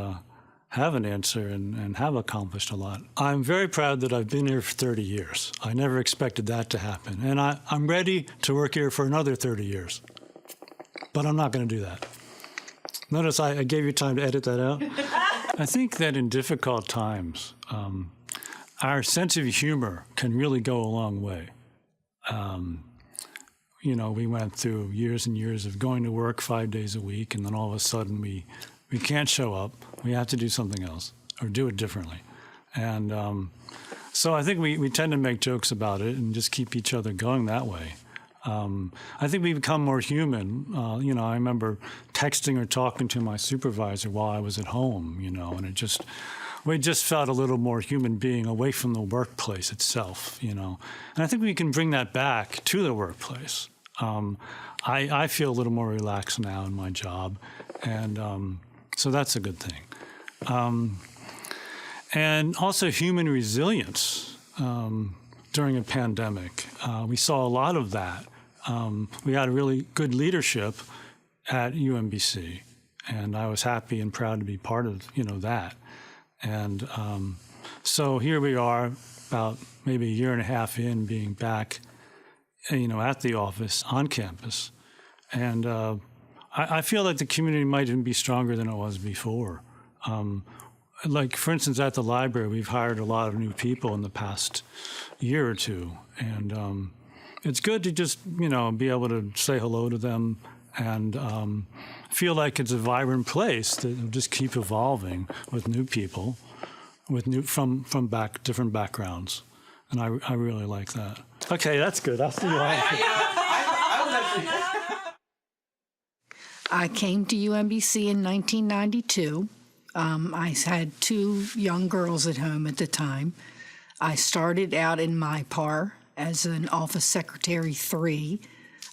have an answer and have accomplished a lot. I'm very proud that I've been here for 30 years. I never expected that to happen. And I'm ready to work here for another 30 years. But I'm not going to do that. Notice I gave you time to edit that out. I think that in difficult times, our sense of humor can really go a long way. We went through years and years of going to work 5 days a week, and then all of a sudden we can't show up. We have to do something else or do it differently. And so I think we tend to make jokes about it and just keep each other going that way. I think we become more human. I remember texting or talking to my supervisor while I was at home, and we just felt a little more human being away from the workplace itself, And I think we can bring that back to the workplace. I feel a little more relaxed now in my job, and so that's a good thing. And also human resilience during a pandemic. We saw a lot of that. We had a really good leadership at UMBC, and I was happy and proud to be part of that. And so here we are, about maybe a year and a half in, being back, at the office on campus, and I feel like the community might even be stronger than it was before. Like, for instance, at the library, we've hired a lot of new people in the past year or two, and it's good to just, be able to say hello to them and feel like it's a vibrant place that will just keep evolving with new people, from different backgrounds, and I really like that. Okay, that's good. I'll see you later. I came to UMBC in 1992. I had 2 young girls at home at the time. I started out in MyPAR as an office secretary 3.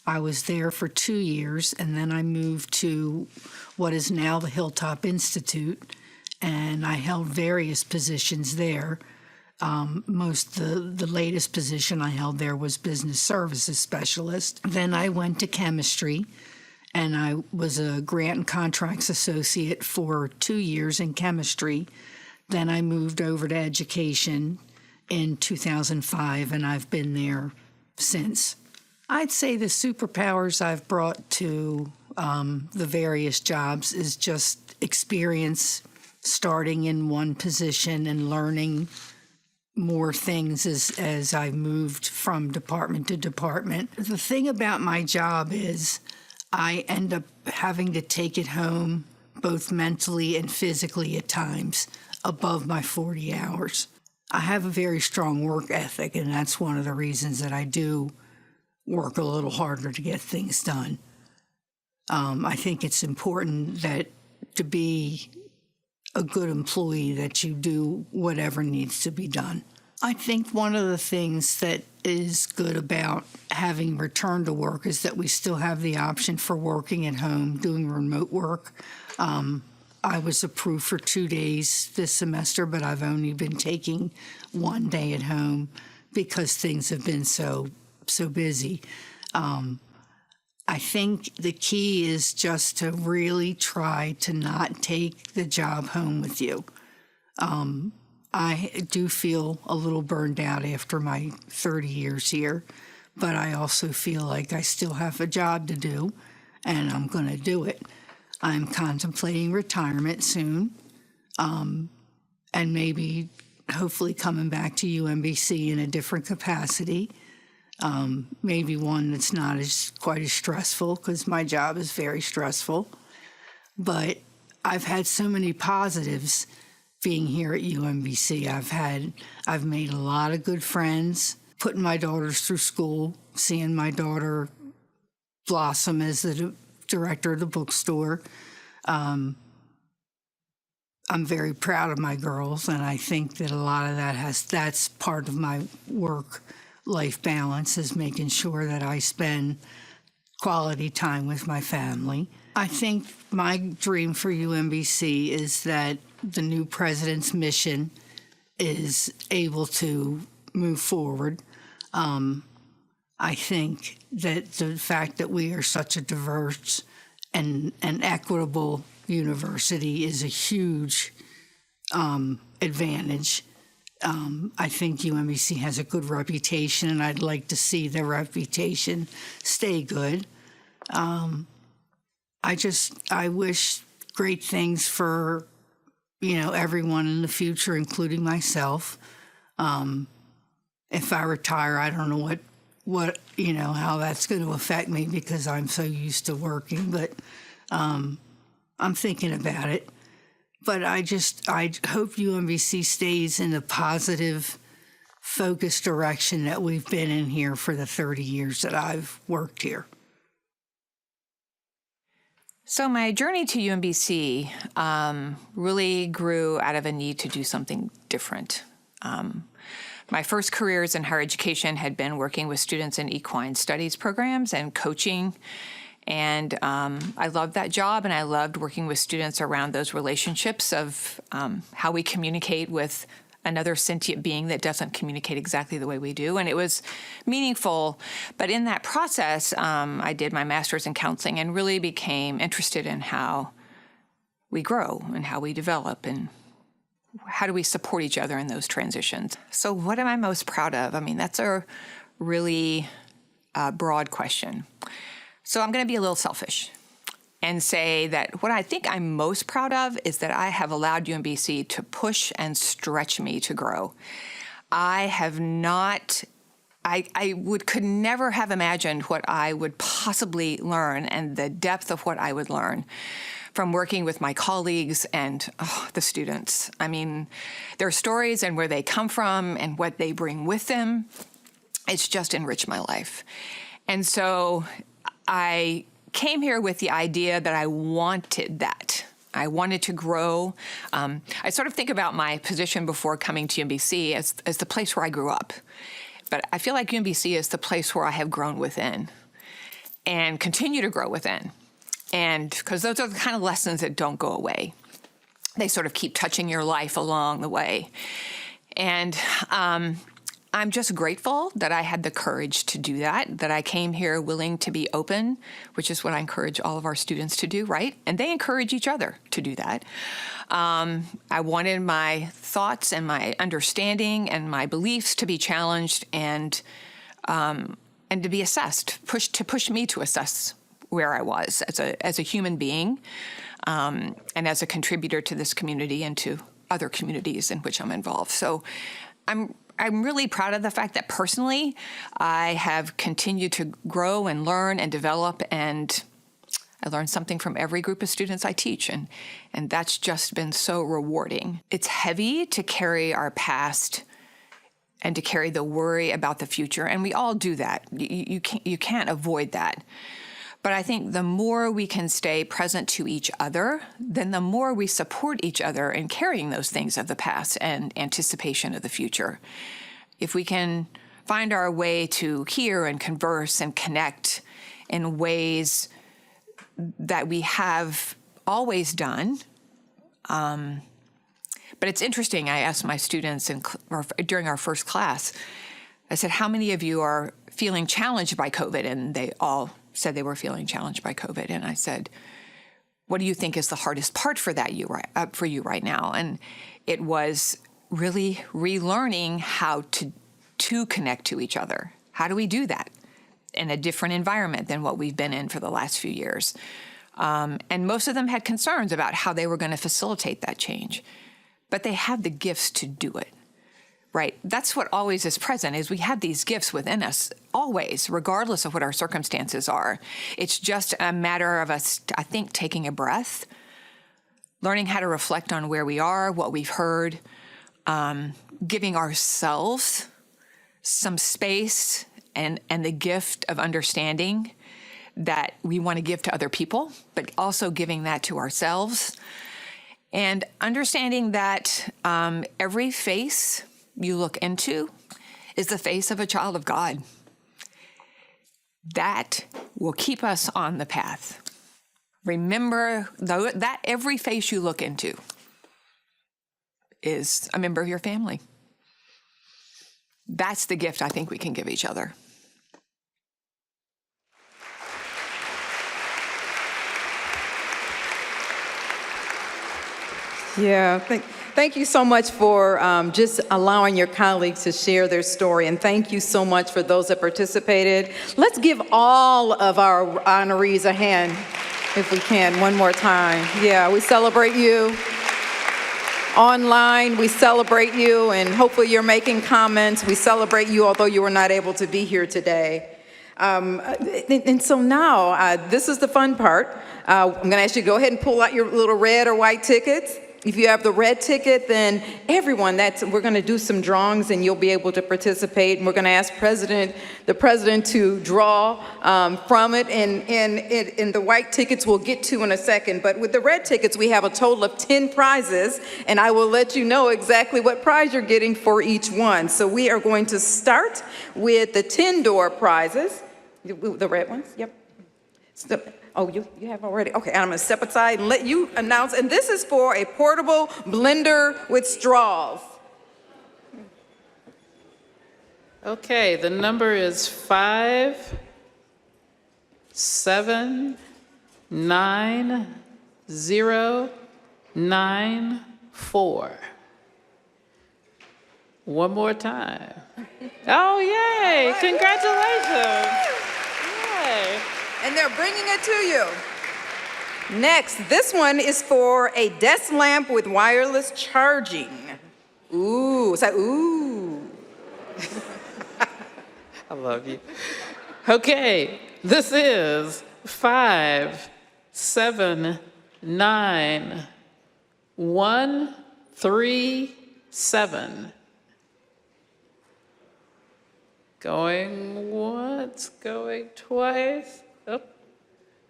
I was there for 2 years, and then I moved to what is now the Hilltop Institute, and I held various positions there. The latest position I held there was business services specialist. Then I went to chemistry, and I was a grant and contracts associate for 2 years in chemistry. Then I moved over to education in 2005, and I've been there since. I'd say the superpowers I've brought to the various jobs is just experience starting in one position and learning more things as I've moved from department to department. The thing about my job is I end up having to take it home both mentally and physically at times above my 40 hours. I have a very strong work ethic, and that's one of the reasons that I do work a little harder to get things done. I think it's important that to be a good employee that you do whatever needs to be done. I think one of the things that is good about having returned to work is that we still have the option for working at home, doing remote work. I was approved for 2 days this semester, but I've only been taking 1 day at home because things have been so busy. I think the key is just to really try to not take the job home with you. I do feel a little burned out after my 30 years here, but I also feel like I still have a job to do, and I'm going to do it. I'm contemplating retirement soon, and maybe hopefully coming back to UMBC in a different capacity, maybe one that's not quite as stressful, because my job is very stressful. But I've had so many positives being here at UMBC. I've made a lot of good friends, putting my daughters through school, seeing my daughter blossom as the director of the bookstore. I'm very proud of my girls, and I think that a lot of that's part of my work-life balance, is making sure that I spend quality time with my family. I think my dream for UMBC is that the new president's mission is able to move forward. I think that the fact that we are such a diverse and equitable university is a huge advantage. I think UMBC has a good reputation, and I'd like to see the reputation stay good. I wish great things for, everyone in the future, including myself. If I retire, I don't know what how that's going to affect me, because I'm so used to working, but I'm thinking about it. But I hope UMBC stays in the positive, focused direction that we've been in here for the 30 years that I've worked here. So my journey to UMBC really grew out of a need to do something different. My first careers in higher education had been working with students in equine studies programs and coaching. And I loved that job, and I loved working with students around those relationships of how we communicate with another sentient being that doesn't communicate exactly the way we do. And it was meaningful. But in that process, I did my master's in counseling and really became interested in how we grow and how we develop and how do we support each other in those transitions. So what am I most proud of? I mean, that's a really broad question. So I'm going to be a little selfish and say that what I think I'm most proud of is that I have allowed UMBC to push and stretch me to grow. I could never have imagined what I would possibly learn and the depth of what I would learn from working with my colleagues and the students. I mean, their stories and where they come from and what they bring with them, it's just enriched my life. And so I came here with the idea that I wanted that. I wanted to grow. I sort of think about my position before coming to UMBC as the place where I grew up. But I feel like UMBC is the place where I have grown within and continue to grow within. And because those are the kind of lessons that don't go away. They sort of keep touching your life along the way. And I'm just grateful that I had the courage to do that I came here willing to be open, which is what I encourage all of our students to do, right? And they encourage each other to do that. I wanted my thoughts and my understanding and my beliefs to be challenged and to be assessed, to push me to assess where I was as a human being and as a contributor to this community and to other communities in which I'm involved. So I'm really proud of the fact that personally I have continued to grow and learn and develop, and I learn something from every group of students I teach, and that's just been so rewarding. It's heavy to carry our past and to carry the worry about the future, and we all do that. You can't avoid that. But I think the more we can stay present to each other, then the more we support each other in carrying those things of the past and anticipation of the future. if we can find our way to hear and converse and connect in ways that we have always done. But it's interesting, I asked my students during our first class, I said, how many of you are feeling challenged by COVID? And they all said they were feeling challenged by COVID. And I said, what do you think is the hardest part for you right now? And it was really relearning how to connect to each other. How do we do that in a different environment than what we've been in for the last few years? And most of them had concerns about how they were going to facilitate that change. But they have the gifts to do it, right? That's what always is present, is we have these gifts within us always, regardless of what our circumstances are. It's just a matter of us, I think, taking a breath, learning how to reflect on where we are, what we've heard, giving ourselves some space and the gift of understanding that we want to give to other people, but also giving that to ourselves. And understanding that every face you look into is the face of a child of God. That will keep us on the path. Remember that every face you look into is a member of your family. That's the gift I think we can give each other. Yeah, thank you so much for just allowing your colleagues to share their story, and thank you so much for those that participated. Let's give all of our honorees a hand, if we can, one more time. Yeah, we celebrate you. Online, we celebrate you, and hopefully you're making comments. We celebrate you, although you were not able to be here today. And so now, this is the fun part. I'm going to ask you to go ahead and pull out your little red or white tickets. If you have the red ticket, then everyone, we're going to do some drawings and you'll be able to participate. And we're going to ask the president to draw from it. And the white tickets we'll get to in a second. But with the red tickets, we have a total of 10 prizes. And I will let you know exactly what prize you're getting for each one. So we are going to start with the 10-door prizes. The red ones, yep. Oh, you have already? Okay, I'm gonna step aside and let you announce. And this is for a portable blender with straws. Okay, the number is 5799094. One more time. Oh, yay, congratulations. Yay. And they're bringing it to you. Next, this one is for a desk lamp with wireless charging. Ooh, it's like, ooh. I love you. Okay, this is 5799137. Going once, going twice. Oh.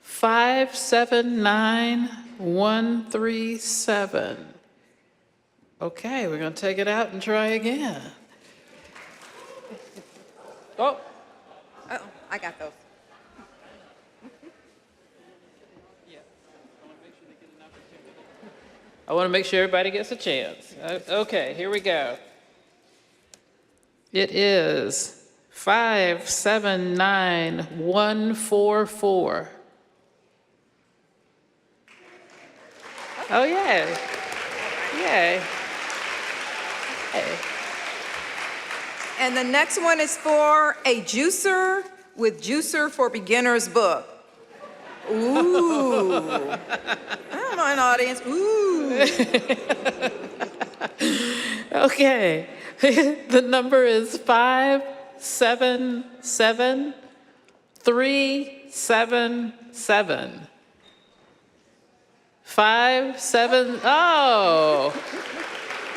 579137. Okay, we're going to take it out and try again. Oh. Uh-oh, I got those. I want to make sure everybody gets a chance. Okay, here we go. It is 579144. Oh, yay. Yay. Hey. And the next one is for a juicer with Juicer for Beginners book. Ooh. Come on, audience. Ooh. Okay. The number is 577377. 57. Oh.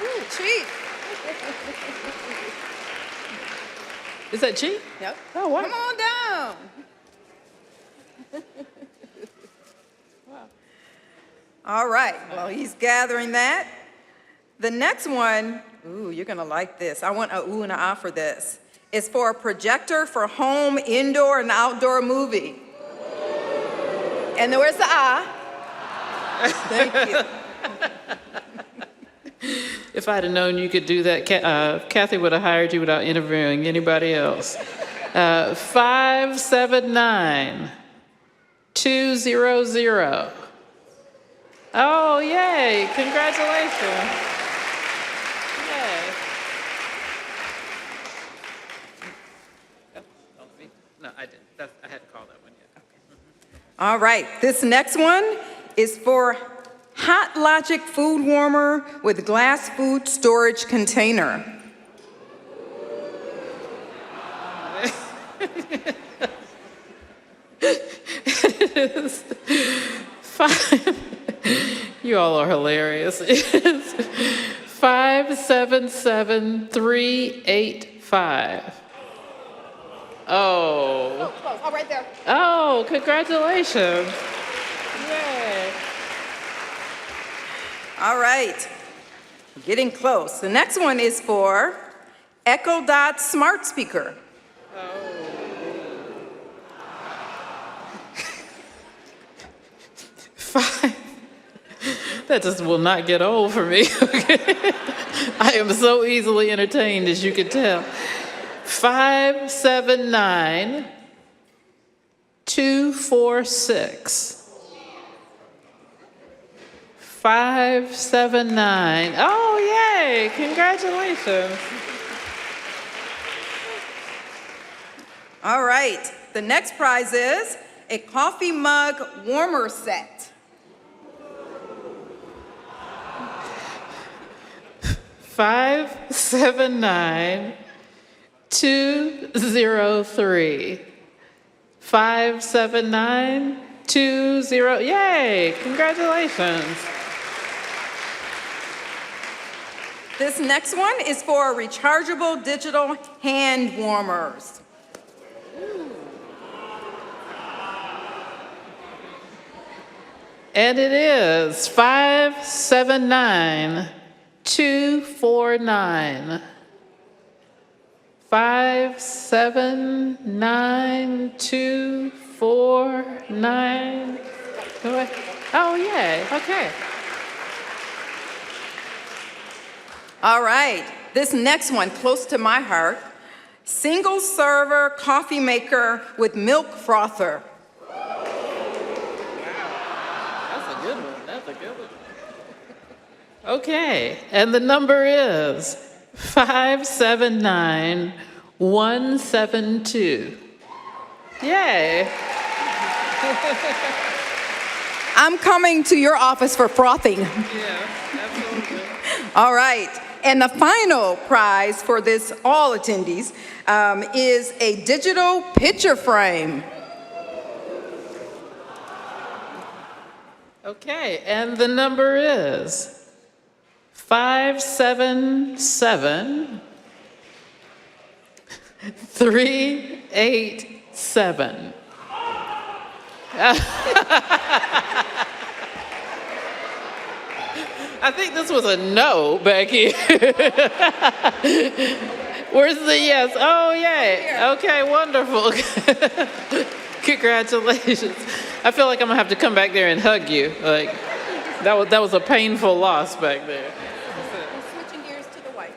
Ooh, cheap. Is that cheap? Yep. Oh, wow. Come on down. Wow. All right. Well, he's gathering that. The next one Ooh, you're gonna like this. I want a ooh and a ah for this. It's for a projector for home, indoor, and outdoor movie. And then where's the ah? Thank you. If I'd have known you could do that, Kathy would have hired you without interviewing anybody else. 579-200. Oh, yay, congratulations. Yay. No, I didn't. I hadn't called that one yet. All right, this next one is for Hot Logic food warmer with glass food storage container. You all are hilarious. It's 577-385. Oh. Close. Oh, right there. Oh, congratulations. Yay. All right, getting close. The next one is for Echo Dot Smart Speaker. That just will not get old for me. I am so easily entertained, as you can tell. 579-246. 579. Oh, yay! Congratulations. All right, the next prize is a coffee mug warmer set. 579-203. 579-20. Yay! Congratulations. This next one is for rechargeable digital hand warmers. And it is 579-249. 579-249. Oh, yay. Okay. All right, this next one, close to my heart. Single server coffee maker with milk frother. That's a good one. That's a good one. Okay, and the number is 579-172. Yay. I'm coming to your office for frothing. Yeah, absolutely. All right, and the final prize for this, all attendees, is a digital picture frame. Okay, and the number is 577-387. I think this was a no back here. Where's the yes? Oh, yay. Okay, wonderful. Congratulations. I feel like I'm gonna have to come back there and hug you. Like that was a painful loss back there. Switching gears to the white.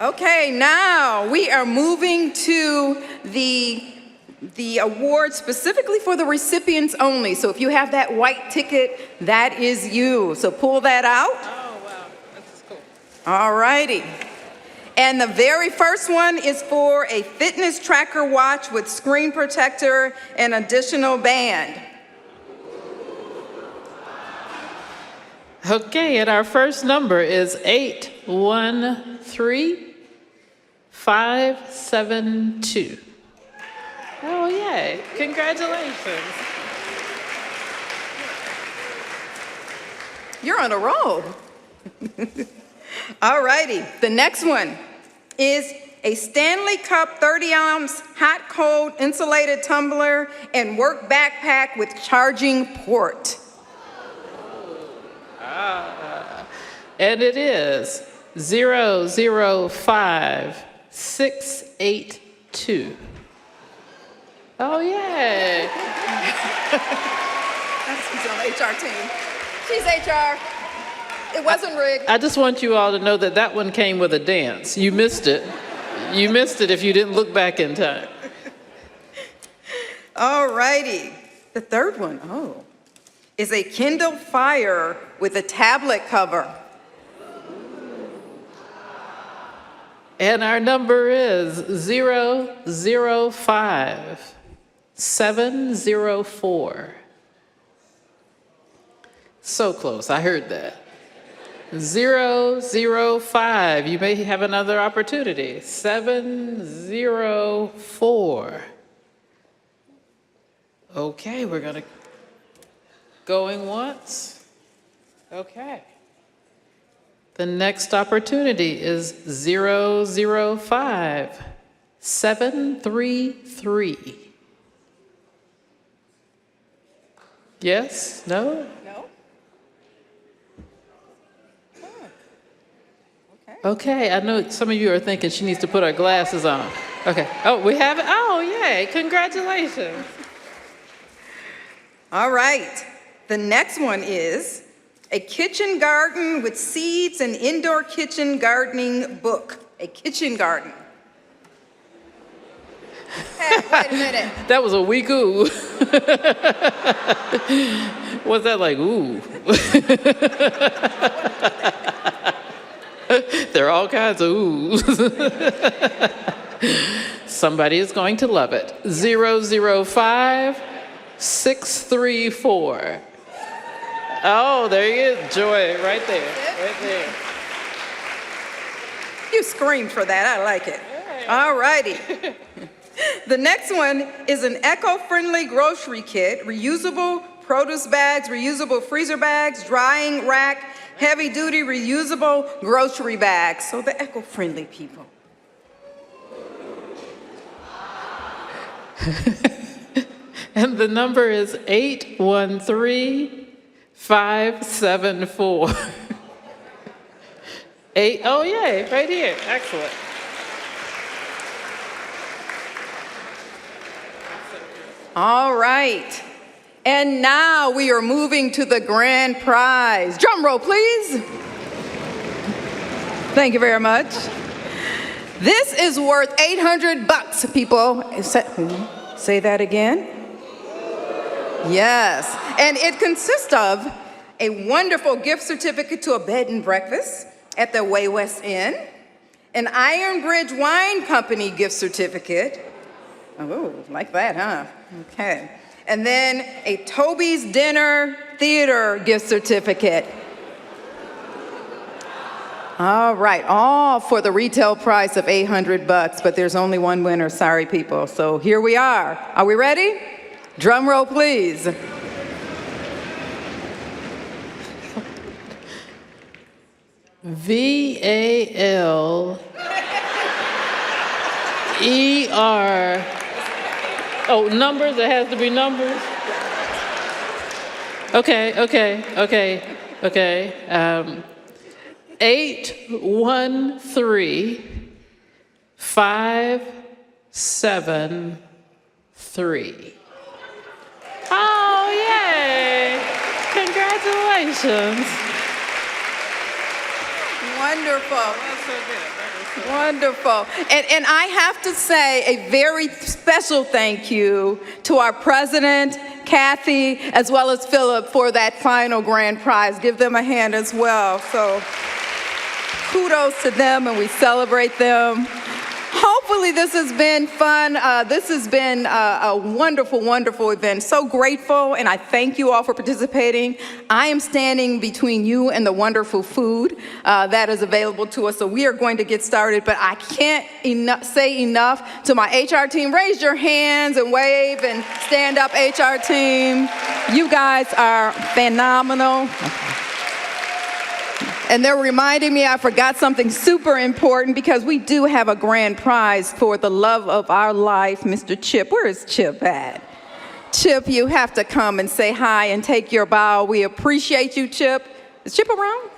Okay, now we are moving to the award specifically for the recipients only. So if you have that white ticket, that is you. So pull that out. Oh, wow. That's cool. All righty. And the very first one is for a fitness tracker watch with screen protector and additional band. Okay, and our first number is 813572. Oh, yay. Congratulations. You're on a roll. All righty. The next one is a Stanley Cup 30-ounce hot cold insulated tumbler, and work backpack with charging port. And it is 005682. Oh, yay. She's on the HR team. She's HR. It wasn't rigged. I just want you all to know that that one came with a dance. You missed it. You missed it if you didn't look back in time. All righty. The third one, is a Kindle Fire with a tablet cover. And our number is 005704. So close, I heard that. 005, you may have another opportunity. 704. Okay, we're gonna, going once. Okay. The next opportunity is 005733. Yes? No? No? Okay, I know some of you are thinking she needs to put her glasses on. Okay. Oh, we have it? Oh, yay. Congratulations. All right. The next one is a kitchen garden with seeds and indoor kitchen gardening book. A kitchen garden. Hey, wait a minute. That was a weak ooh. Was that like ooh? There are all kinds of oohs. Somebody is going to love it. 005634. Oh, there you go. Joy, right there. Right there. You screamed for that. I like it. All righty. The next one is an eco-friendly grocery kit, reusable produce bags, reusable freezer bags, drying rack, heavy-duty reusable grocery bags. So the eco-friendly people. And the number is 813574. Oh, yay, right here. Excellent. All right. And now we are moving to the grand prize. Drum roll, please. Thank you very much. This is worth $800, people. Say that again. Yes. And it consists of a wonderful gift certificate to a bed and breakfast at the Way West Inn, an Iron Bridge Wine Company gift certificate. Oh, like that, huh? Okay. And then a Toby's Dinner Theater gift certificate. All right, all for the retail price of $800, but there's only one winner, sorry people. So here we are. Are we ready? Drum roll, please. VALER. Oh, numbers? It has to be numbers? Okay. 813573. Oh, yay! Congratulations. Wonderful. Wonderful. And I have to say a very special thank you to our president, Kathy, as well as Philip for that final grand prize. Give them a hand as well. So kudos to them, and we celebrate them. Hopefully this has been fun. This has been a wonderful, wonderful event. So grateful, and I thank you all for participating. I am standing between you and the wonderful food that is available to us, so we are going to get started, but I can't say enough to my HR team. Raise your hands and wave and stand up, HR team. You guys are phenomenal. And they're reminding me I forgot something super important because we do have a grand prize for the love of our life, Mr. Chip. Where is Chip at? Chip, you have to come and say hi and take your bow. We appreciate you, Chip. Is Chip around?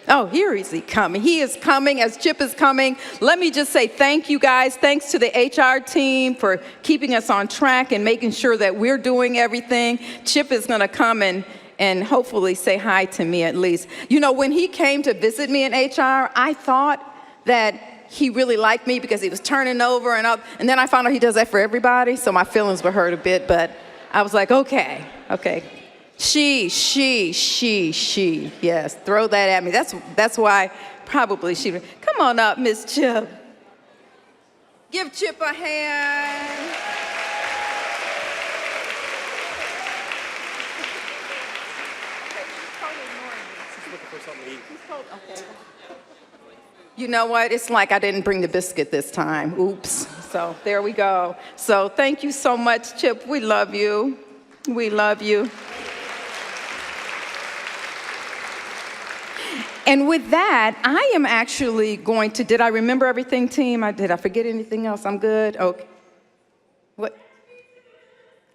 Oh, here is he coming. He is coming as Chip is coming. Let me just say thank you, guys. Thanks to the HR team for keeping us on track and making sure that we're doing everything. Chip is going to come and hopefully say hi to me at least. You know, when he came to visit me in HR, I thought that he really liked me because he was turning over and up. And then I found out he does that for everybody, so my feelings were hurt a bit. But I was like, okay. She, yes, throw that at me. That's why probably she, come on up, Miss Chip. Give Chip a hand. You know what? It's like I didn't bring the biscuit this time. Oops. So there we go. So thank you so much, Chip. We love you. We love you. And with that, I am actually going to, did I remember everything, team? Did I forget anything else? I'm good? Okay. What?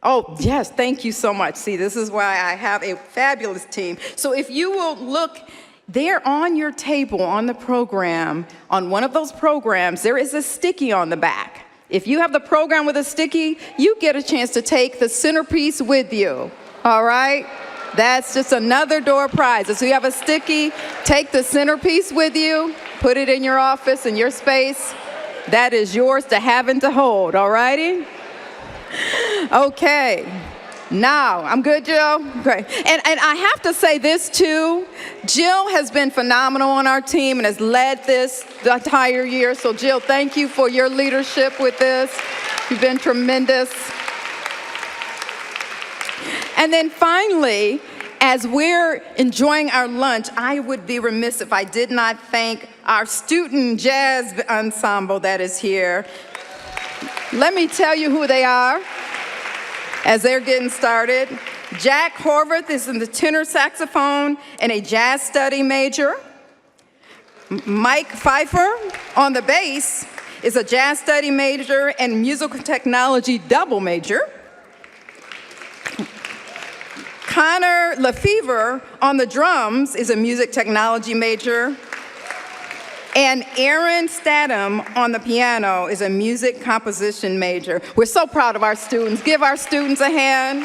Oh, yes, thank you so much. See, this is why I have a fabulous team. So if you will look there on your table on the program, on one of those programs, there is a sticky on the back. If you have the program with a sticky, you get a chance to take the centerpiece with you, all right? That's just another door prize. So you have a sticky, take the centerpiece with you, put it in your office, in your space. That is yours to have and to hold, all righty? Okay, now, I'm good, Jill? Great. And I have to say this too, Jill has been phenomenal on our team and has led this the entire year. So Jill, thank you for your leadership with this. You've been tremendous. And then finally, as we're enjoying our lunch, I would be remiss if I did not thank our student jazz ensemble that is here. Let me tell you who they are as they're getting started. Jack Horvath is in the tenor saxophone and a jazz study major. Mike Pfeiffer on the bass is a jazz study major and musical technology double major. Connor Lefevre on the drums is a music technology major. And Aaron Statham on the piano is a music composition major. We're so proud of our students. Give our students a hand.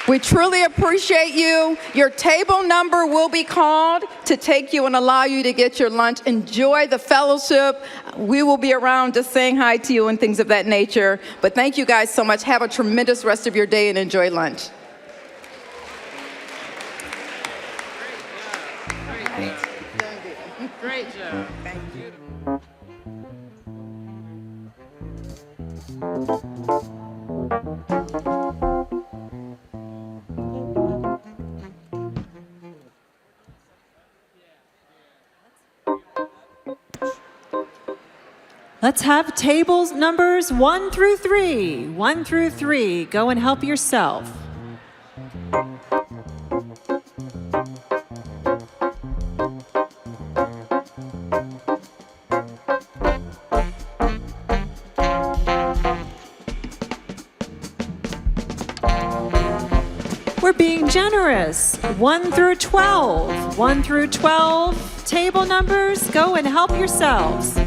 We truly appreciate you. Your table number will be called to take you and allow you to get your lunch. Enjoy the fellowship. We will be around just saying hi to you and things of that nature. But thank you guys so much. Have a tremendous rest of your day and enjoy lunch. Great job. Thank you. Let's have tables numbers 1 through 3. 1 through 3. Go and help yourself. We're being generous. 1 through 12. 1 through 12. Table numbers, go and help yourselves.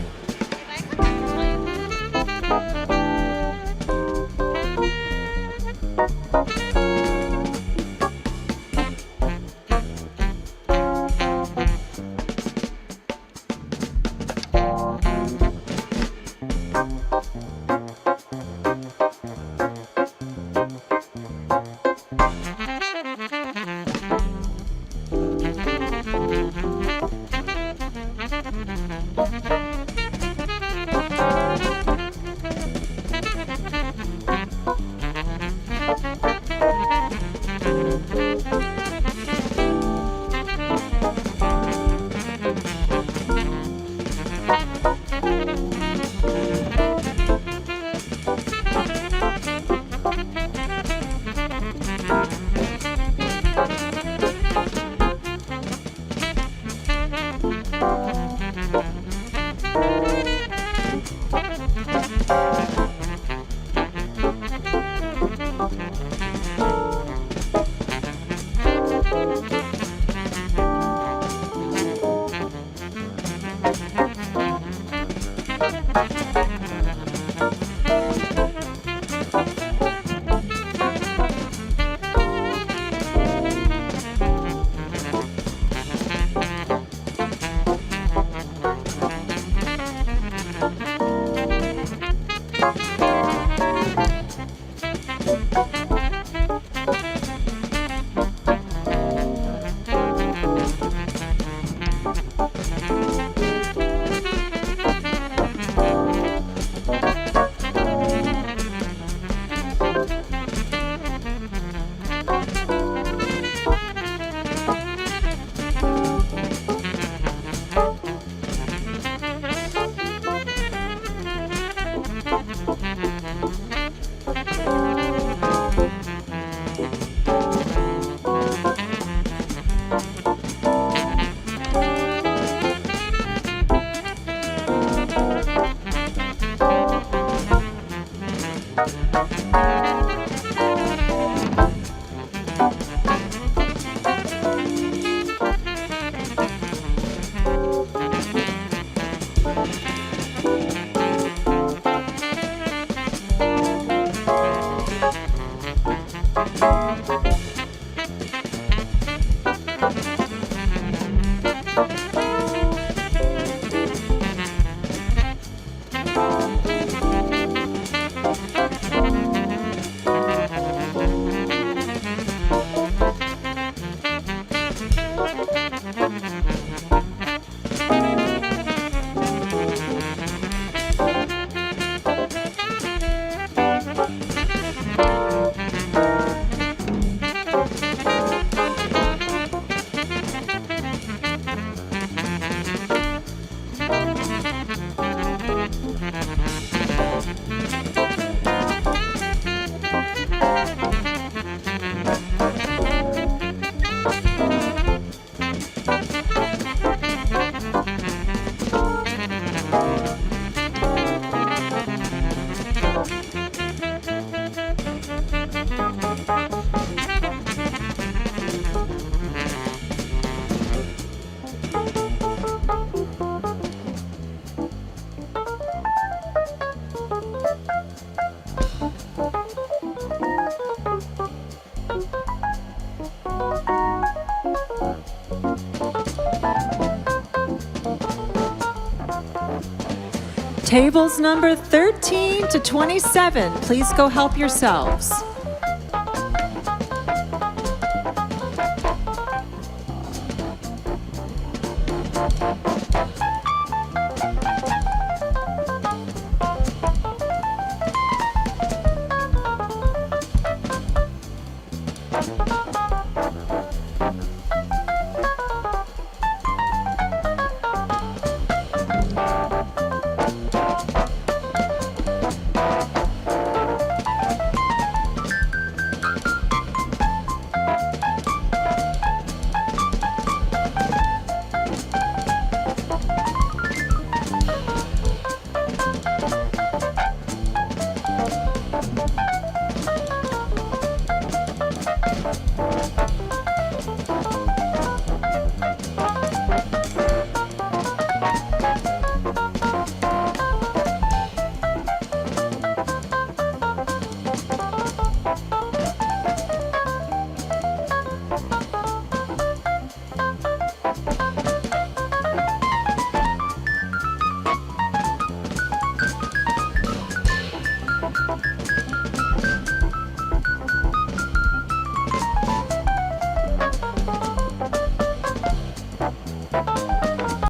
Tables number 13 to 27, please go help yourselves.